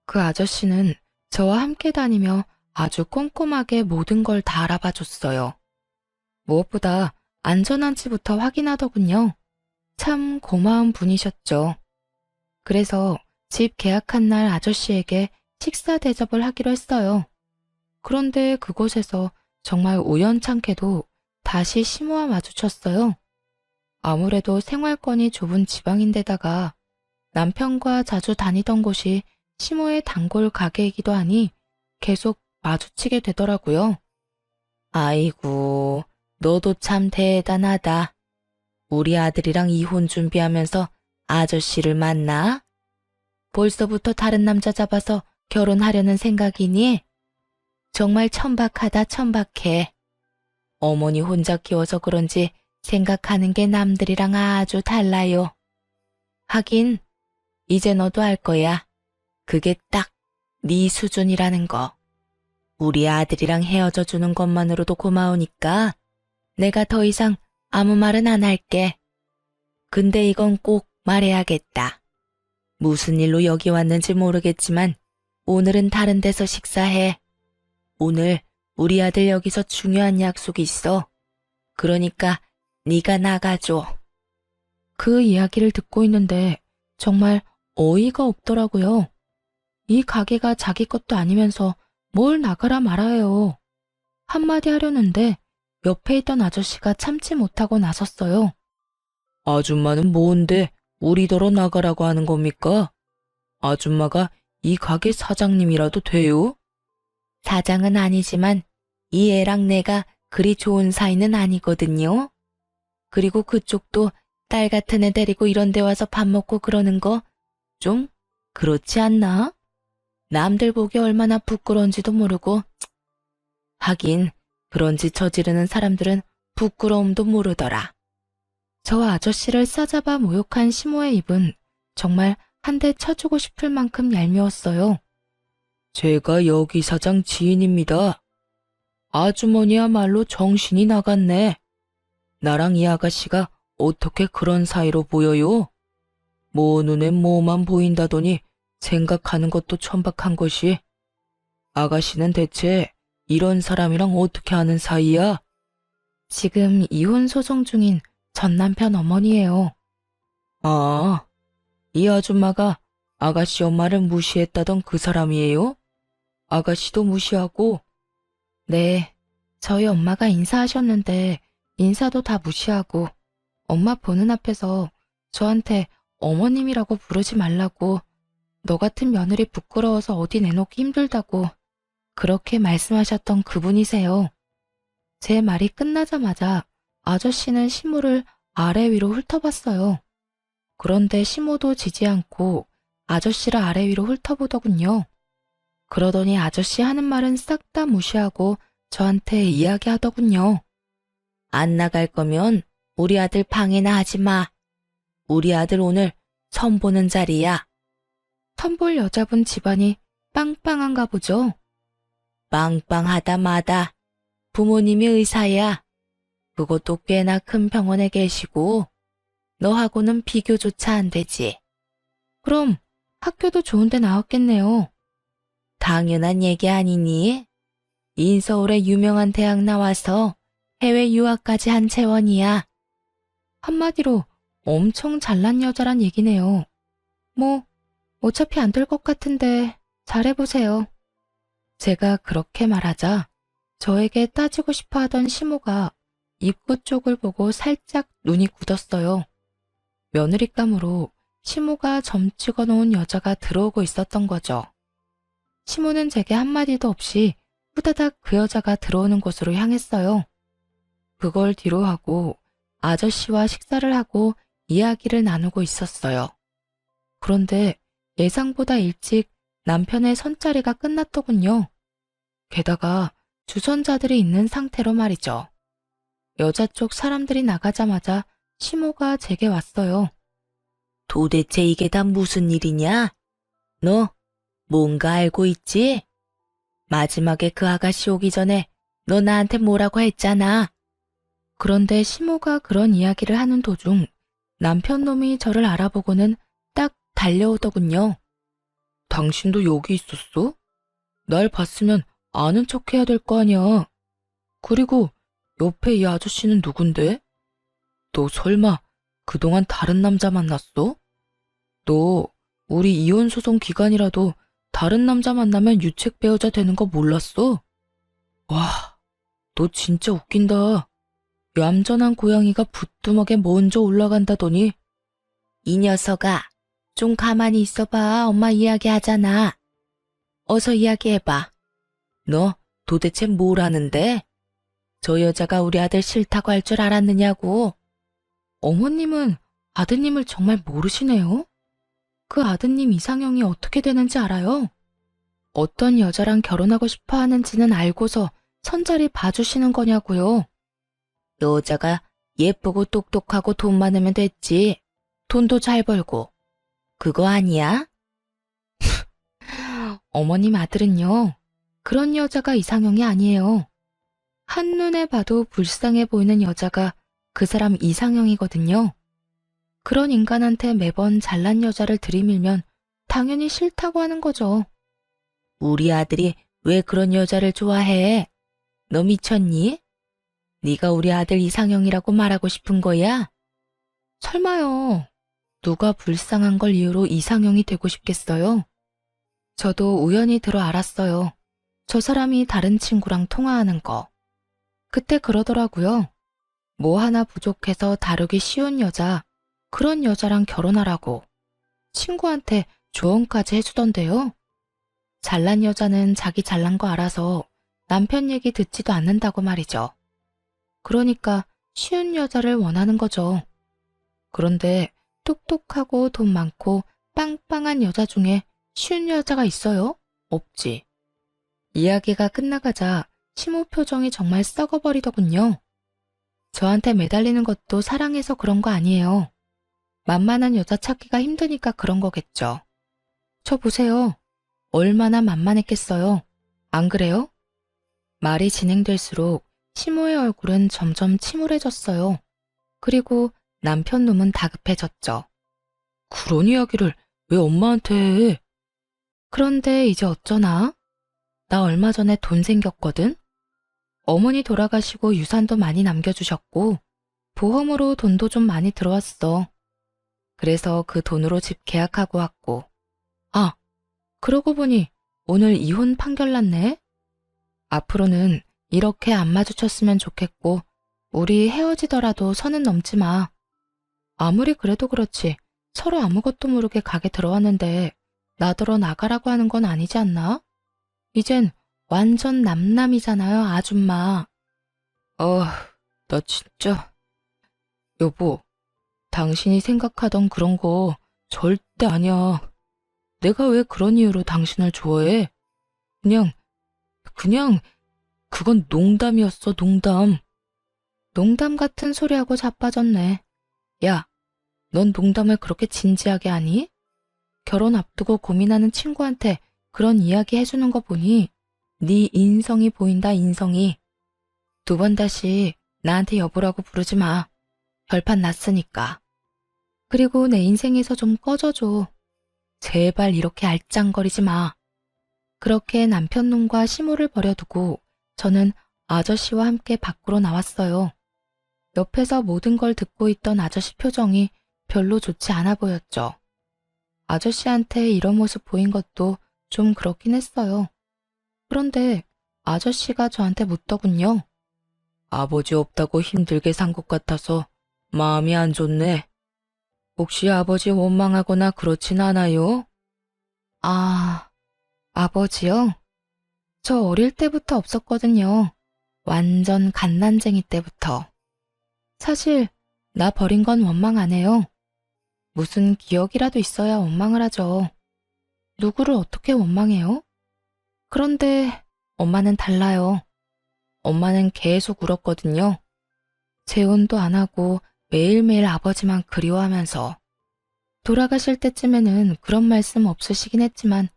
그 아저씨는 저와 함께 다니며 아주 꼼꼼하게 모든 걸 다 알아봐 줬어요. 무엇보다 안전한지부터 확인하더군요. 참 고마운 분이셨죠. 그래서 집 계약한 날 아저씨에게 식사 대접을 하기로 했어요. 그런데 그곳에서 정말 우연찮게도 다시 시모와 마주쳤어요. 아무래도 생활권이 좁은 지방인데다가 남편과 자주 다니던 곳이 시모의 단골 가게이기도 하니 계속 마주치게 되더라고요. 아이고, 너도 참 대단하다. 우리 아들이랑 이혼 준비하면서 아저씨를 만나? 벌써부터 다른 남자 잡아서 결혼하려는 생각이니? 정말 천박하다 천박해. 어머니 혼자 키워서 그런지 생각하는 게 남들이랑 아주 달라요. 하긴 이제 너도 알 거야. 그게 딱 네 수준이라는 거. 우리 아들이랑 헤어져 주는 것만으로도 고마우니까 내가 더 이상 아무 말은 안 할게. 근데 이건 꼭 말해야겠다. 무슨 일로 여기 왔는지 모르겠지만 오늘은 다른 데서 식사해. 오늘 우리 아들 여기서 중요한 약속이 있어. 그러니까 네가 나가줘. 그 이야기를 듣고 있는데 정말 어이가 없더라고요. 이 가게가 자기 것도 아니면서 뭘 나가라 말아요. 한마디 하려는데 옆에 있던 아저씨가 참지 못하고 나섰어요. 아줌마는 뭔데 우리더러 나가라고 하는 겁니까? 아줌마가 이 가게 사장님이라도 돼요? 사장은 아니지만 이 애랑 내가 그리 좋은 사이는 아니거든요. 그리고 그쪽도 딸 같은 애 데리고 이런 데 와서 밥 먹고 그러는 거 좀 그렇지 않나? 남들 보기 얼마나 부끄러운지도 모르고. 하긴 그런 짓 저지르는 사람들은 부끄러움도 모르더라. 저 아저씨를 싸잡아 모욕한 시모의 입은 정말 한 대 쳐주고 싶을 만큼 얄미웠어요. 제가 여기 사장 지인입니다. 아주머니야말로 정신이 나갔네. 나랑 이 아가씨가 어떻게 그런 사이로 보여요? 뭐 눈에 뭐만 보인다더니 생각하는 것도 천박한 것이. 아가씨는 대체 이런 사람이랑 어떻게 하는 사이야? 지금 이혼 소송 중인 전 남편 어머니예요. 아, 이 아줌마가 아가씨 엄마를 무시했다던 그 사람이에요? 아가씨도 무시하고? 네, 저희 엄마가 인사하셨는데 인사도 다 무시하고 엄마 보는 앞에서 저한테 어머님이라고 부르지 말라고, 너 같은 며느리 부끄러워서 어디 내놓기 힘들다고 그렇게 말씀하셨던 그분이세요. 제 말이 끝나자마자 아저씨는 시모를 아래 위로 훑어봤어요. 그런데 시모도 지지 않고 아저씨를 아래 위로 훑어보더군요. 그러더니 아저씨 하는 말은 싹 다 무시하고 저한테 이야기하더군요. 안 나갈 거면 우리 아들 방해나 하지 마. 우리 아들 오늘 선 보는 자리야. 턴볼 여자분 집안이 빵빵한가 보죠. 빵빵하다 마다. 부모님이 의사야. 그것도 꽤나 큰 병원에 계시고 너하고는 비교조차 안 되지. 그럼 학교도 좋은 데 나왔겠네요. 당연한 얘기 아니니? 인서울의 유명한 대학 나와서 해외 유학까지 한 채원이야. 한마디로 엄청 잘난 여자란 얘기네요. 뭐 어차피 안 될 것 같은데 잘해보세요. 제가 그렇게 말하자 저에게 따지고 싶어 하던 시모가 입구 쪽을 보고 살짝 눈이 굳었어요. 며느리감으로 시모가 점 찍어놓은 여자가 들어오고 있었던 거죠. 시모는 제게 한마디도 없이 후다닥 그 여자가 들어오는 곳으로 향했어요. 그걸 뒤로 하고 아저씨와 식사를 하고 이야기를 나누고 있었어요. 그런데 예상보다 일찍 남편의 선자리가 끝났더군요. 게다가 주선자들이 있는 상태로 말이죠. 여자 쪽 사람들이 나가자마자 시모가 제게 왔어요. 도대체 이게 다 무슨 일이냐? 너 뭔가 알고 있지? 마지막에 그 아가씨 오기 전에 너 나한테 뭐라고 했잖아. 그런데 시모가 그런 이야기를 하는 도중 남편 놈이 저를 알아보고는 딱 달려오더군요. 당신도 여기 있었어? 날 봤으면 아는 척 해야 될 거 아니야. 그리고 옆에 이 아저씨는 누군데? 너 설마 그동안 다른 남자 만났어? 너 우리 이혼 소송 기간이라도 다른 남자 만나면 유책 배우자 되는 거 몰랐어? 와, 너 진짜 웃긴다. 얌전한 고양이가 부뚜막에 먼저 올라간다더니. 이 녀석아, 좀 가만히 있어봐. 엄마 이야기하잖아. 어서 이야기해봐. 너 도대체 뭘 아는데? 저 여자가 우리 아들 싫다고 할 줄 알았느냐고. 어머님은 아드님을 정말 모르시네요. 그 아드님 이상형이 어떻게 되는지 알아요? 어떤 여자랑 결혼하고 싶어 하는지는 알고서 선자리 봐주시는 거냐고요. 여자가 예쁘고 똑똑하고 돈 많으면 됐지. 돈도 잘 벌고. 그거 아니야? 어머님 아들은요, 그런 여자가 이상형이 아니에요. 한눈에 봐도 불쌍해 보이는 여자가 그 사람 이상형이거든요. 그런 인간한테 매번 잘난 여자를 들이밀면 당연히 싫다고 하는 거죠. 우리 아들이 왜 그런 여자를 좋아해? 너 미쳤니? 네가 우리 아들 이상형이라고 말하고 싶은 거야? 설마요. 누가 불쌍한 걸 이유로 이상형이 되고 싶겠어요? 저도 우연히 들어 알았어요. 저 사람이 다른 친구랑 통화하는 거. 그때 그러더라고요. 뭐 하나 부족해서 다루기 쉬운 여자, 그런 여자랑 결혼하라고. 친구한테 조언까지 해주던데요. 잘난 여자는 자기 잘난 거 알아서 남편 얘기 듣지도 않는다고 말이죠. 그러니까 쉬운 여자를 원하는 거죠. 그런데 똑똑하고 돈 많고 빵빵한 여자 중에 쉬운 여자가 있어요? 없지. 이야기가 끝나가자 심호 표정이 정말 썩어버리더군요. 저한테 매달리는 것도 사랑해서 그런 거 아니에요. 만만한 여자 찾기가 힘드니까 그런 거겠죠. 저 보세요. 얼마나 만만했겠어요. 안 그래요? 말이 진행될수록 심호의 얼굴은 점점 침울해졌어요. 그리고 남편 놈은 다급해졌죠. 그런 이야기를 왜 엄마한테 해? 그런데 이제 어쩌나? 나 얼마 전에 돈 생겼거든? 어머니 돌아가시고 유산도 많이 남겨주셨고 보험으로 돈도 좀 많이 들어왔어. 그래서 그 돈으로 집 계약하고 왔고. 아, 그러고 보니 오늘 이혼 판결 났네? 앞으로는 이렇게 안 마주쳤으면 좋겠고 우리 헤어지더라도 선은 넘지 마. 아무리 그래도 그렇지 서로 아무것도 모르게 가게 들어왔는데 나더러 나가라고 하는 건 아니지 않나? 이젠 완전 남남이잖아요, 아줌마. 나 진짜. 여보, 당신이 생각하던 그런 거 절대 아니야. 내가 왜 그런 이유로 당신을 좋아해? 그냥, 그건 농담이었어, 농담. 농담 같은 소리하고 자빠졌네. 야, 넌 농담을 그렇게 진지하게 하니? 결혼 앞두고 고민하는 친구한테 그런 이야기 해주는 거 보니 네 인성이 보인다, 인성이. 두 번 다시 나한테 여보라고 부르지 마. 결판 났으니까. 그리고 내 인생에서 좀 꺼져줘. 제발 이렇게 알짱거리지 마. 그렇게 남편놈과 시모를 버려두고 저는 아저씨와 함께 밖으로 나왔어요. 옆에서 모든 걸 듣고 있던 아저씨 표정이 별로 좋지 않아 보였죠. 아저씨한테 이런 모습 보인 것도 좀 그렇긴 했어요. 그런데 아저씨가 저한테 묻더군요. 아버지 없다고 힘들게 산 것 같아서 마음이 안 좋네. 혹시 아버지 원망하거나 그렇진 않아요? 아, 아버지요? 저 어릴 때부터 없었거든요. 완전 갓난쟁이 때부터. 사실 나 버린 건 원망 안 해요. 무슨 기억이라도 있어야 원망을 하죠. 누구를 어떻게 원망해요? 그런데 엄마는 달라요. 엄마는 계속 울었거든요. 재혼도 안 하고 매일매일 아버지만 그리워하면서. 돌아가실 때쯤에는 그런 말씀 없으시긴 했지만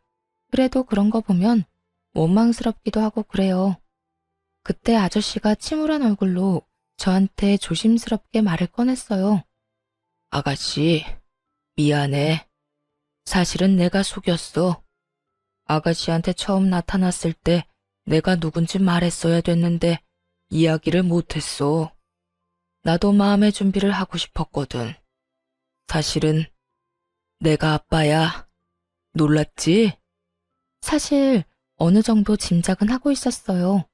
그래도 그런 거 보면 원망스럽기도 하고 그래요. 그때 아저씨가 침울한 얼굴로 저한테 조심스럽게 말을 꺼냈어요. 아가씨, 미안해. 사실은 내가 속였어. 아가씨한테 처음 나타났을 때 내가 누군지 말했어야 됐는데 이야기를 못했어. 나도 마음의 준비를 하고 싶었거든. 사실은 내가 아빠야. 놀랐지? 사실 어느 정도 짐작은 하고 있었어요.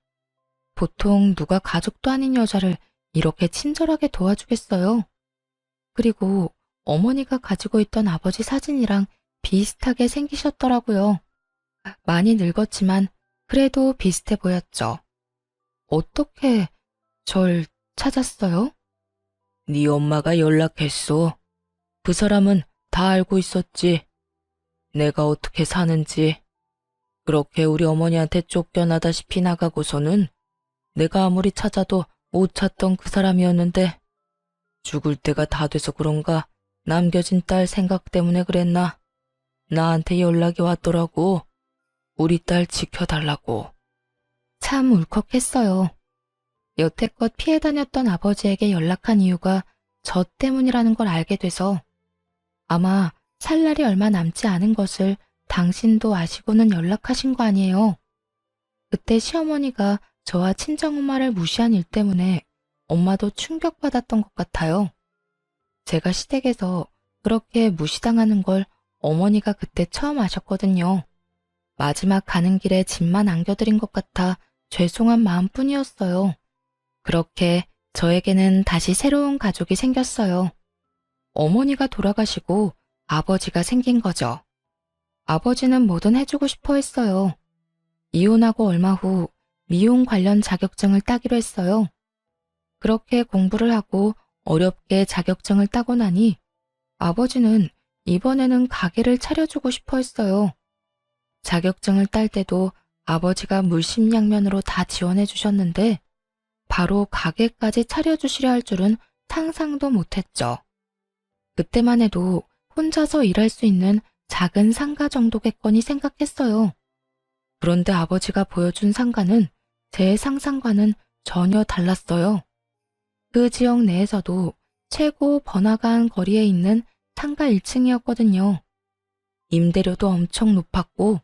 보통 누가 가족도 아닌 여자를 이렇게 친절하게 도와주겠어요. 그리고 어머니가 가지고 있던 아버지 사진이랑 비슷하게 생기셨더라고요. 많이 늙었지만 그래도 비슷해 보였죠. 어떻게 절 찾았어요? 네 엄마가 연락했어. 그 사람은 다 알고 있었지. 내가 어떻게 사는지. 그렇게 우리 어머니한테 쫓겨나다시피 나가고서는 내가 아무리 찾아도 못 찾던 그 사람이었는데 죽을 때가 다 돼서 그런가 남겨진 딸 생각 때문에 그랬나. 나한테 연락이 왔더라고. 우리 딸 지켜달라고. 참 울컥했어요. 여태껏 피해 다녔던 아버지에게 연락한 이유가 저 때문이라는 걸 알게 돼서 아마 살 날이 얼마 남지 않은 것을 당신도 아시고는 연락하신 거 아니에요. 그때 시어머니가 저와 친정엄마를 무시한 일 때문에 엄마도 충격받았던 것 같아요. 제가 시댁에서 그렇게 무시당하는 걸 어머니가 그때 처음 아셨거든요. 마지막 가는 길에 짐만 안겨드린 것 같아 죄송한 마음뿐이었어요. 그렇게 저에게는 다시 새로운 가족이 생겼어요. 어머니가 돌아가시고 아버지가 생긴 거죠. 아버지는 뭐든 해주고 싶어 했어요. 이혼하고 얼마 후 미용 관련 자격증을 따기로 했어요. 그렇게 공부를 하고 어렵게 자격증을 따고 나니 아버지는 이번에는 가게를 차려주고 싶어 했어요. 자격증을 딸 때도 아버지가 물심양면으로 다 지원해 주셨는데 바로 가게까지 차려주시려 할 줄은 상상도 못했죠. 그때만 해도 혼자서 일할 수 있는 작은 상가 정도겠거니 생각했어요. 그런데 아버지가 보여준 상가는 제 상상과는 전혀 달랐어요. 그 지역 내에서도 최고 번화가한 거리에 있는 상가 1층이었거든요. 임대료도 엄청 높았고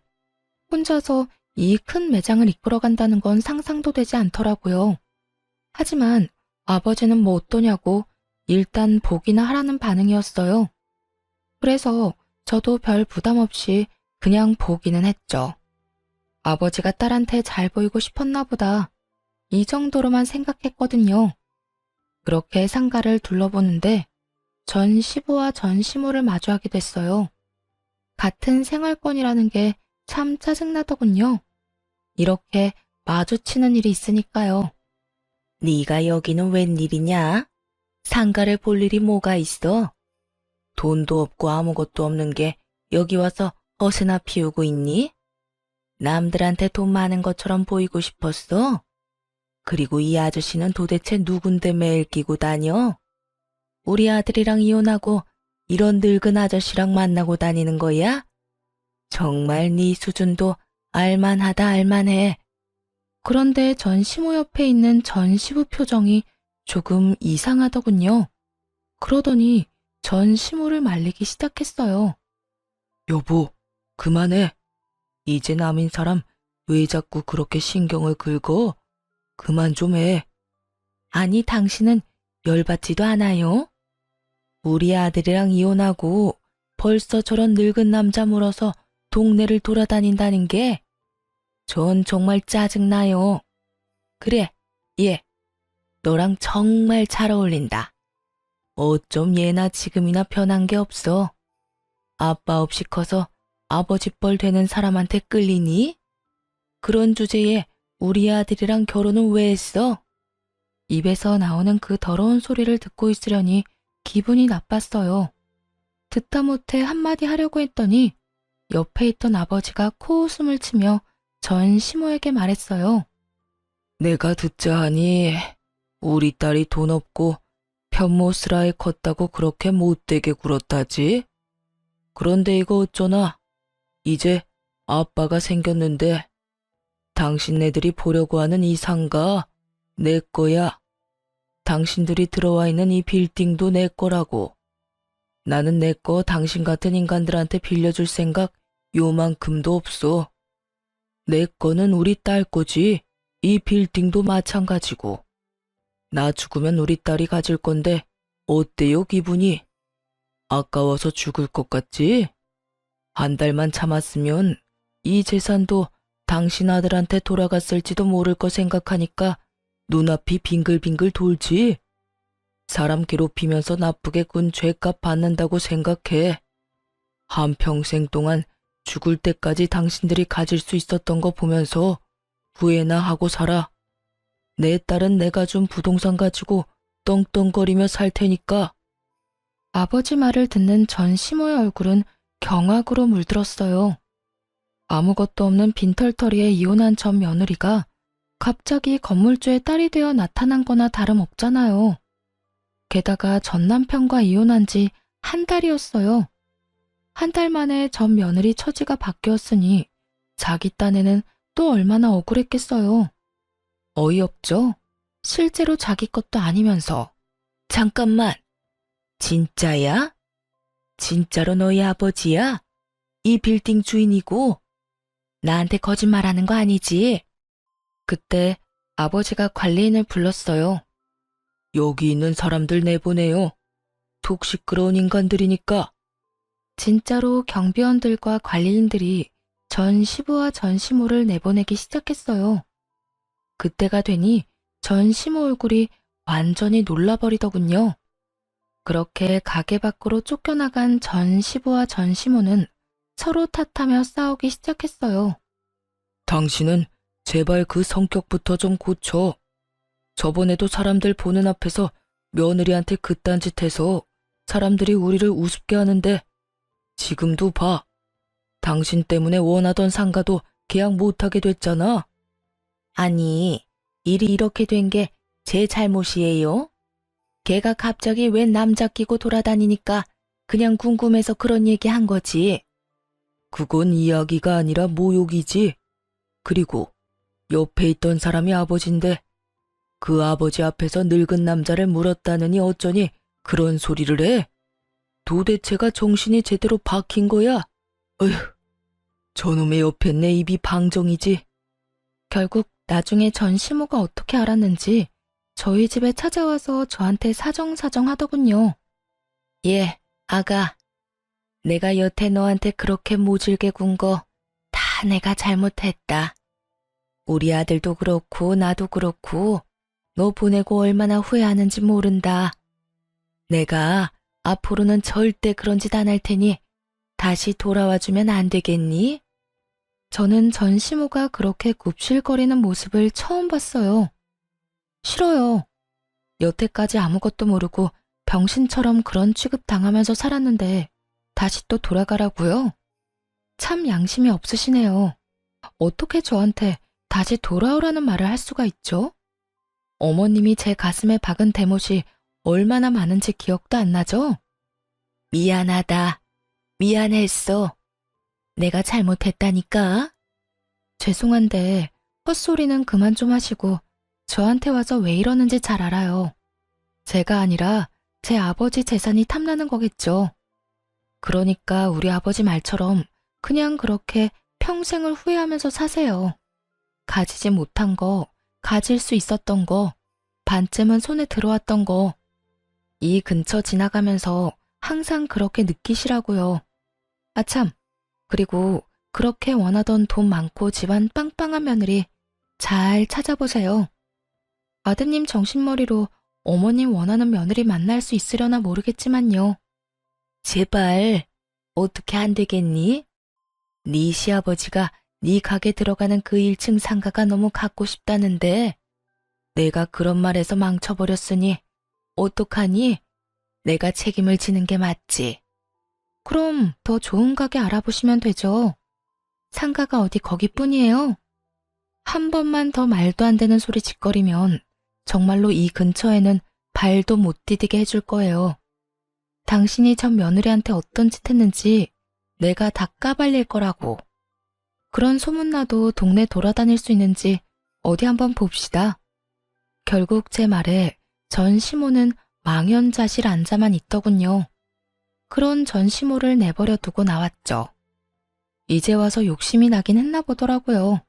혼자서 이 큰 매장을 이끌어간다는 건 상상도 되지 않더라고요. 하지만 아버지는 뭐 어떠냐고 일단 보기나 하라는 반응이었어요. 그래서 저도 별 부담 없이 그냥 보기는 했죠. 아버지가 딸한테 잘 보이고 싶었나 보다. 이 정도로만 생각했거든요. 그렇게 상가를 둘러보는데 전 시부와 전 시모를 마주하게 됐어요. 같은 생활권이라는 게 참 짜증나더군요. 이렇게 마주치는 일이 있으니까요. 네가 여기는 웬일이냐? 상가를 볼 일이 뭐가 있어? 돈도 없고 아무것도 없는 게 여기 와서 허세나 피우고 있니? 남들한테 돈 많은 것처럼 보이고 싶었어? 그리고 이 아저씨는 도대체 누군데 매일 끼고 다녀? 우리 아들이랑 이혼하고 이런 늙은 아저씨랑 만나고 다니는 거야? 정말 네 수준도 알만하다 알만해. 그런데 전 시모 옆에 있는 전 시부 표정이 조금 이상하더군요. 그러더니 전 시모를 말리기 시작했어요. 여보, 그만해. 이제 남인 사람 왜 자꾸 그렇게 신경을 긁어? 그만 좀 해. 아니, 당신은 열받지도 않아요? 우리 아들이랑 이혼하고 벌써 저런 늙은 남자 물어서 동네를 돌아다닌다는 게 전 정말 짜증나요. 그래, 얘, 너랑 정말 잘 어울린다. 어쩜 얘나 지금이나 변한 게 없어. 아빠 없이 커서 아버지 뻘 되는 사람한테 끌리니? 그런 주제에 우리 아들이랑 결혼은 왜 했어? 입에서 나오는 그 더러운 소리를 듣고 있으려니 기분이 나빴어요. 듣다 못해 한마디 하려고 했더니 옆에 있던 아버지가 코웃음을 치며 전 시모에게 말했어요. 내가 듣자 하니 우리 딸이 돈 없고 편모스라에 컸다고 그렇게 못되게 굴었다지? 그런데 이거 어쩌나? 이제 아빠가 생겼는데 당신네들이 보려고 하는 이 상가 내 거야. 당신들이 들어와 있는 이 빌딩도 내 거라고. 나는 내 거 당신 같은 인간들한테 빌려줄 생각 요만큼도 없어. 내 거는 우리 딸 거지. 이 빌딩도 마찬가지고. 나 죽으면 우리 딸이 가질 건데 어때요 기분이? 아까워서 죽을 것 같지? 한 달만 참았으면 이 재산도 당신 아들한테 돌아갔을지도 모를 거 생각하니까 눈앞이 빙글빙글 돌지. 사람 괴롭히면서 나쁘게 군 죄값 받는다고 생각해. 한평생 동안 죽을 때까지 당신들이 가질 수 있었던 거 보면서 후회나 하고 살아. 내 딸은 내가 준 부동산 가지고 떵떵거리며 살 테니까. 아버지 말을 듣는 전 시모의 얼굴은 경악으로 물들었어요. 아무것도 없는 빈털터리에 이혼한 전 며느리가 갑자기 건물주의 딸이 되어 나타난 거나 다름없잖아요. 게다가 전 남편과 이혼한 지 한 달이었어요. 한 달 만에 전 며느리 처지가 바뀌었으니 자기 딴에는 또 얼마나 억울했겠어요. 어이없죠? 실제로 자기 것도 아니면서. 잠깐만. 진짜야? 진짜로 너희 아버지야? 이 빌딩 주인이고? 나한테 거짓말하는 거 아니지? 그때 아버지가 관리인을 불렀어요. 여기 있는 사람들 내보내요. 톡 시끄러운 인간들이니까. 진짜로 경비원들과 관리인들이 전 시부와 전 시모를 내보내기 시작했어요. 그때가 되니 전 시모 얼굴이 완전히 놀라버리더군요. 그렇게 가게 밖으로 쫓겨나간 전 시부와 전 시모는 서로 탓하며 싸우기 시작했어요. 당신은 제발 그 성격부터 좀 고쳐. 저번에도 사람들 보는 앞에서 며느리한테 그딴 짓 해서 사람들이 우리를 우습게 하는데 지금도 봐. 당신 때문에 원하던 상가도 계약 못하게 됐잖아. 아니, 일이 이렇게 된 게 제 잘못이에요? 걔가 갑자기 웬 남자 끼고 돌아다니니까 그냥 궁금해서 그런 얘기 한 거지. 그건 이야기가 아니라 모욕이지. 그리고 옆에 있던 사람이 아버지인데 그 아버지 앞에서 늙은 남자를 물었다느니 어쩌니 그런 소리를 해? 도대체가 정신이 제대로 박힌 거야? 어휴, 저놈의 옆에 내 입이 방정이지. 결국 나중에 전 시모가 어떻게 알았는지 저희 집에 찾아와서 저한테 사정사정 하더군요. 예, 아가. 내가 여태 너한테 그렇게 모질게 군 거 다 내가 잘못했다. 우리 아들도 그렇고 나도 그렇고 너 보내고 얼마나 후회하는지 모른다. 내가 앞으로는 절대 그런 짓 안 할 테니 다시 돌아와주면 안 되겠니? 저는 전 시모가 그렇게 굽실거리는 모습을 처음 봤어요. 싫어요. 여태까지 아무것도 모르고 병신처럼 그런 취급 당하면서 살았는데 다시 또 돌아가라고요? 참 양심이 없으시네요. 어떻게 저한테 다시 돌아오라는 말을 할 수가 있죠? 어머님이 제 가슴에 박은 대못이 얼마나 많은지 기억도 안 나죠? 미안하다. 미안했어. 내가 잘못했다니까. 죄송한데 헛소리는 그만 좀 하시고 저한테 와서 왜 이러는지 잘 알아요. 제가 아니라 제 아버지 재산이 탐나는 거겠죠. 그러니까 우리 아버지 말처럼 그냥 그렇게 평생을 후회하면서 사세요. 가지지 못한 거, 가질 수 있었던 거, 반쯤은 손에 들어왔던 거, 이 근처 지나가면서 항상 그렇게 느끼시라고요. 아참, 그리고 그렇게 원하던 돈 많고 집안 빵빵한 며느리 잘 찾아보세요. 아드님 정신머리로 어머님 원하는 며느리 만날 수 있으려나 모르겠지만요. 제발 어떻게 안 되겠니? 네 시아버지가 네 가게 들어가는 그 1층 상가가 너무 갖고 싶다는데 내가 그런 말해서 망쳐버렸으니 어떡하니? 내가 책임을 지는 게 맞지. 그럼 더 좋은 가게 알아보시면 되죠. 상가가 어디 거기뿐이에요. 한 번만 더 말도 안 되는 소리 짓거리면 정말로 이 근처에는 발도 못 디디게 해줄 거예요. 당신이 전 며느리한테 어떤 짓 했는지 내가 다 까발릴 거라고. 그런 소문나도 동네 돌아다닐 수 있는지 어디 한번 봅시다. 결국 제 말에 전 시모는 망연자실 앉아만 있더군요. 그런 전 시모를 내버려 두고 나왔죠. 이제 와서 욕심이 나긴 했나 보더라고요.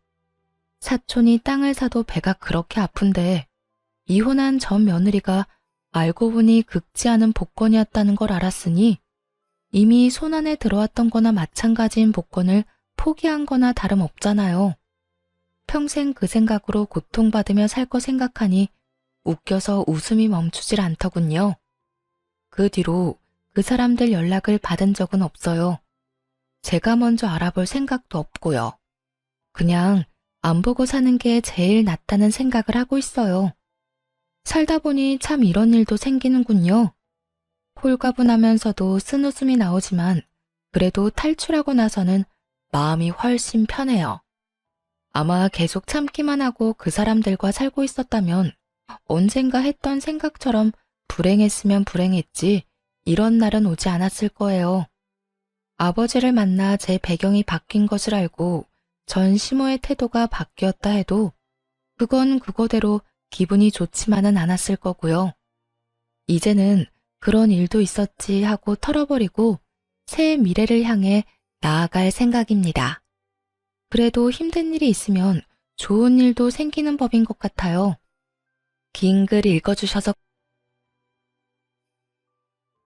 사촌이 땅을 사도 배가 그렇게 아픈데 이혼한 전 며느리가 알고 보니 긁지 않은 복권이었다는 걸 알았으니 이미 손안에 들어왔던 거나 마찬가지인 복권을 포기한 거나 다름없잖아요. 평생 그 생각으로 고통받으며 살 거 생각하니 웃겨서 웃음이 멈추질 않더군요. 그 뒤로 그 사람들 연락을 받은 적은 없어요. 제가 먼저 알아볼 생각도 없고요. 그냥 안 보고 사는 게 제일 낫다는 생각을 하고 있어요. 살다 보니 참 이런 일도 생기는군요. 홀가분하면서도 쓴웃음이 나오지만 그래도 탈출하고 나서는 마음이 훨씬 편해요. 아마 계속 참기만 하고 그 사람들과 살고 있었다면 언젠가 했던 생각처럼 불행했으면 불행했지 이런 날은 오지 않았을 거예요. 아버지를 만나 제 배경이 바뀐 것을 알고 전 시모의 태도가 바뀌었다 해도 그건 그거대로 기분이 좋지만은 않았을 거고요. 이제는 그런 일도 있었지 하고 털어버리고 새 미래를 향해 나아갈 생각입니다. 그래도 힘든 일이 있으면 좋은 일도 생기는 법인 것 같아요. 긴 글 읽어주셔서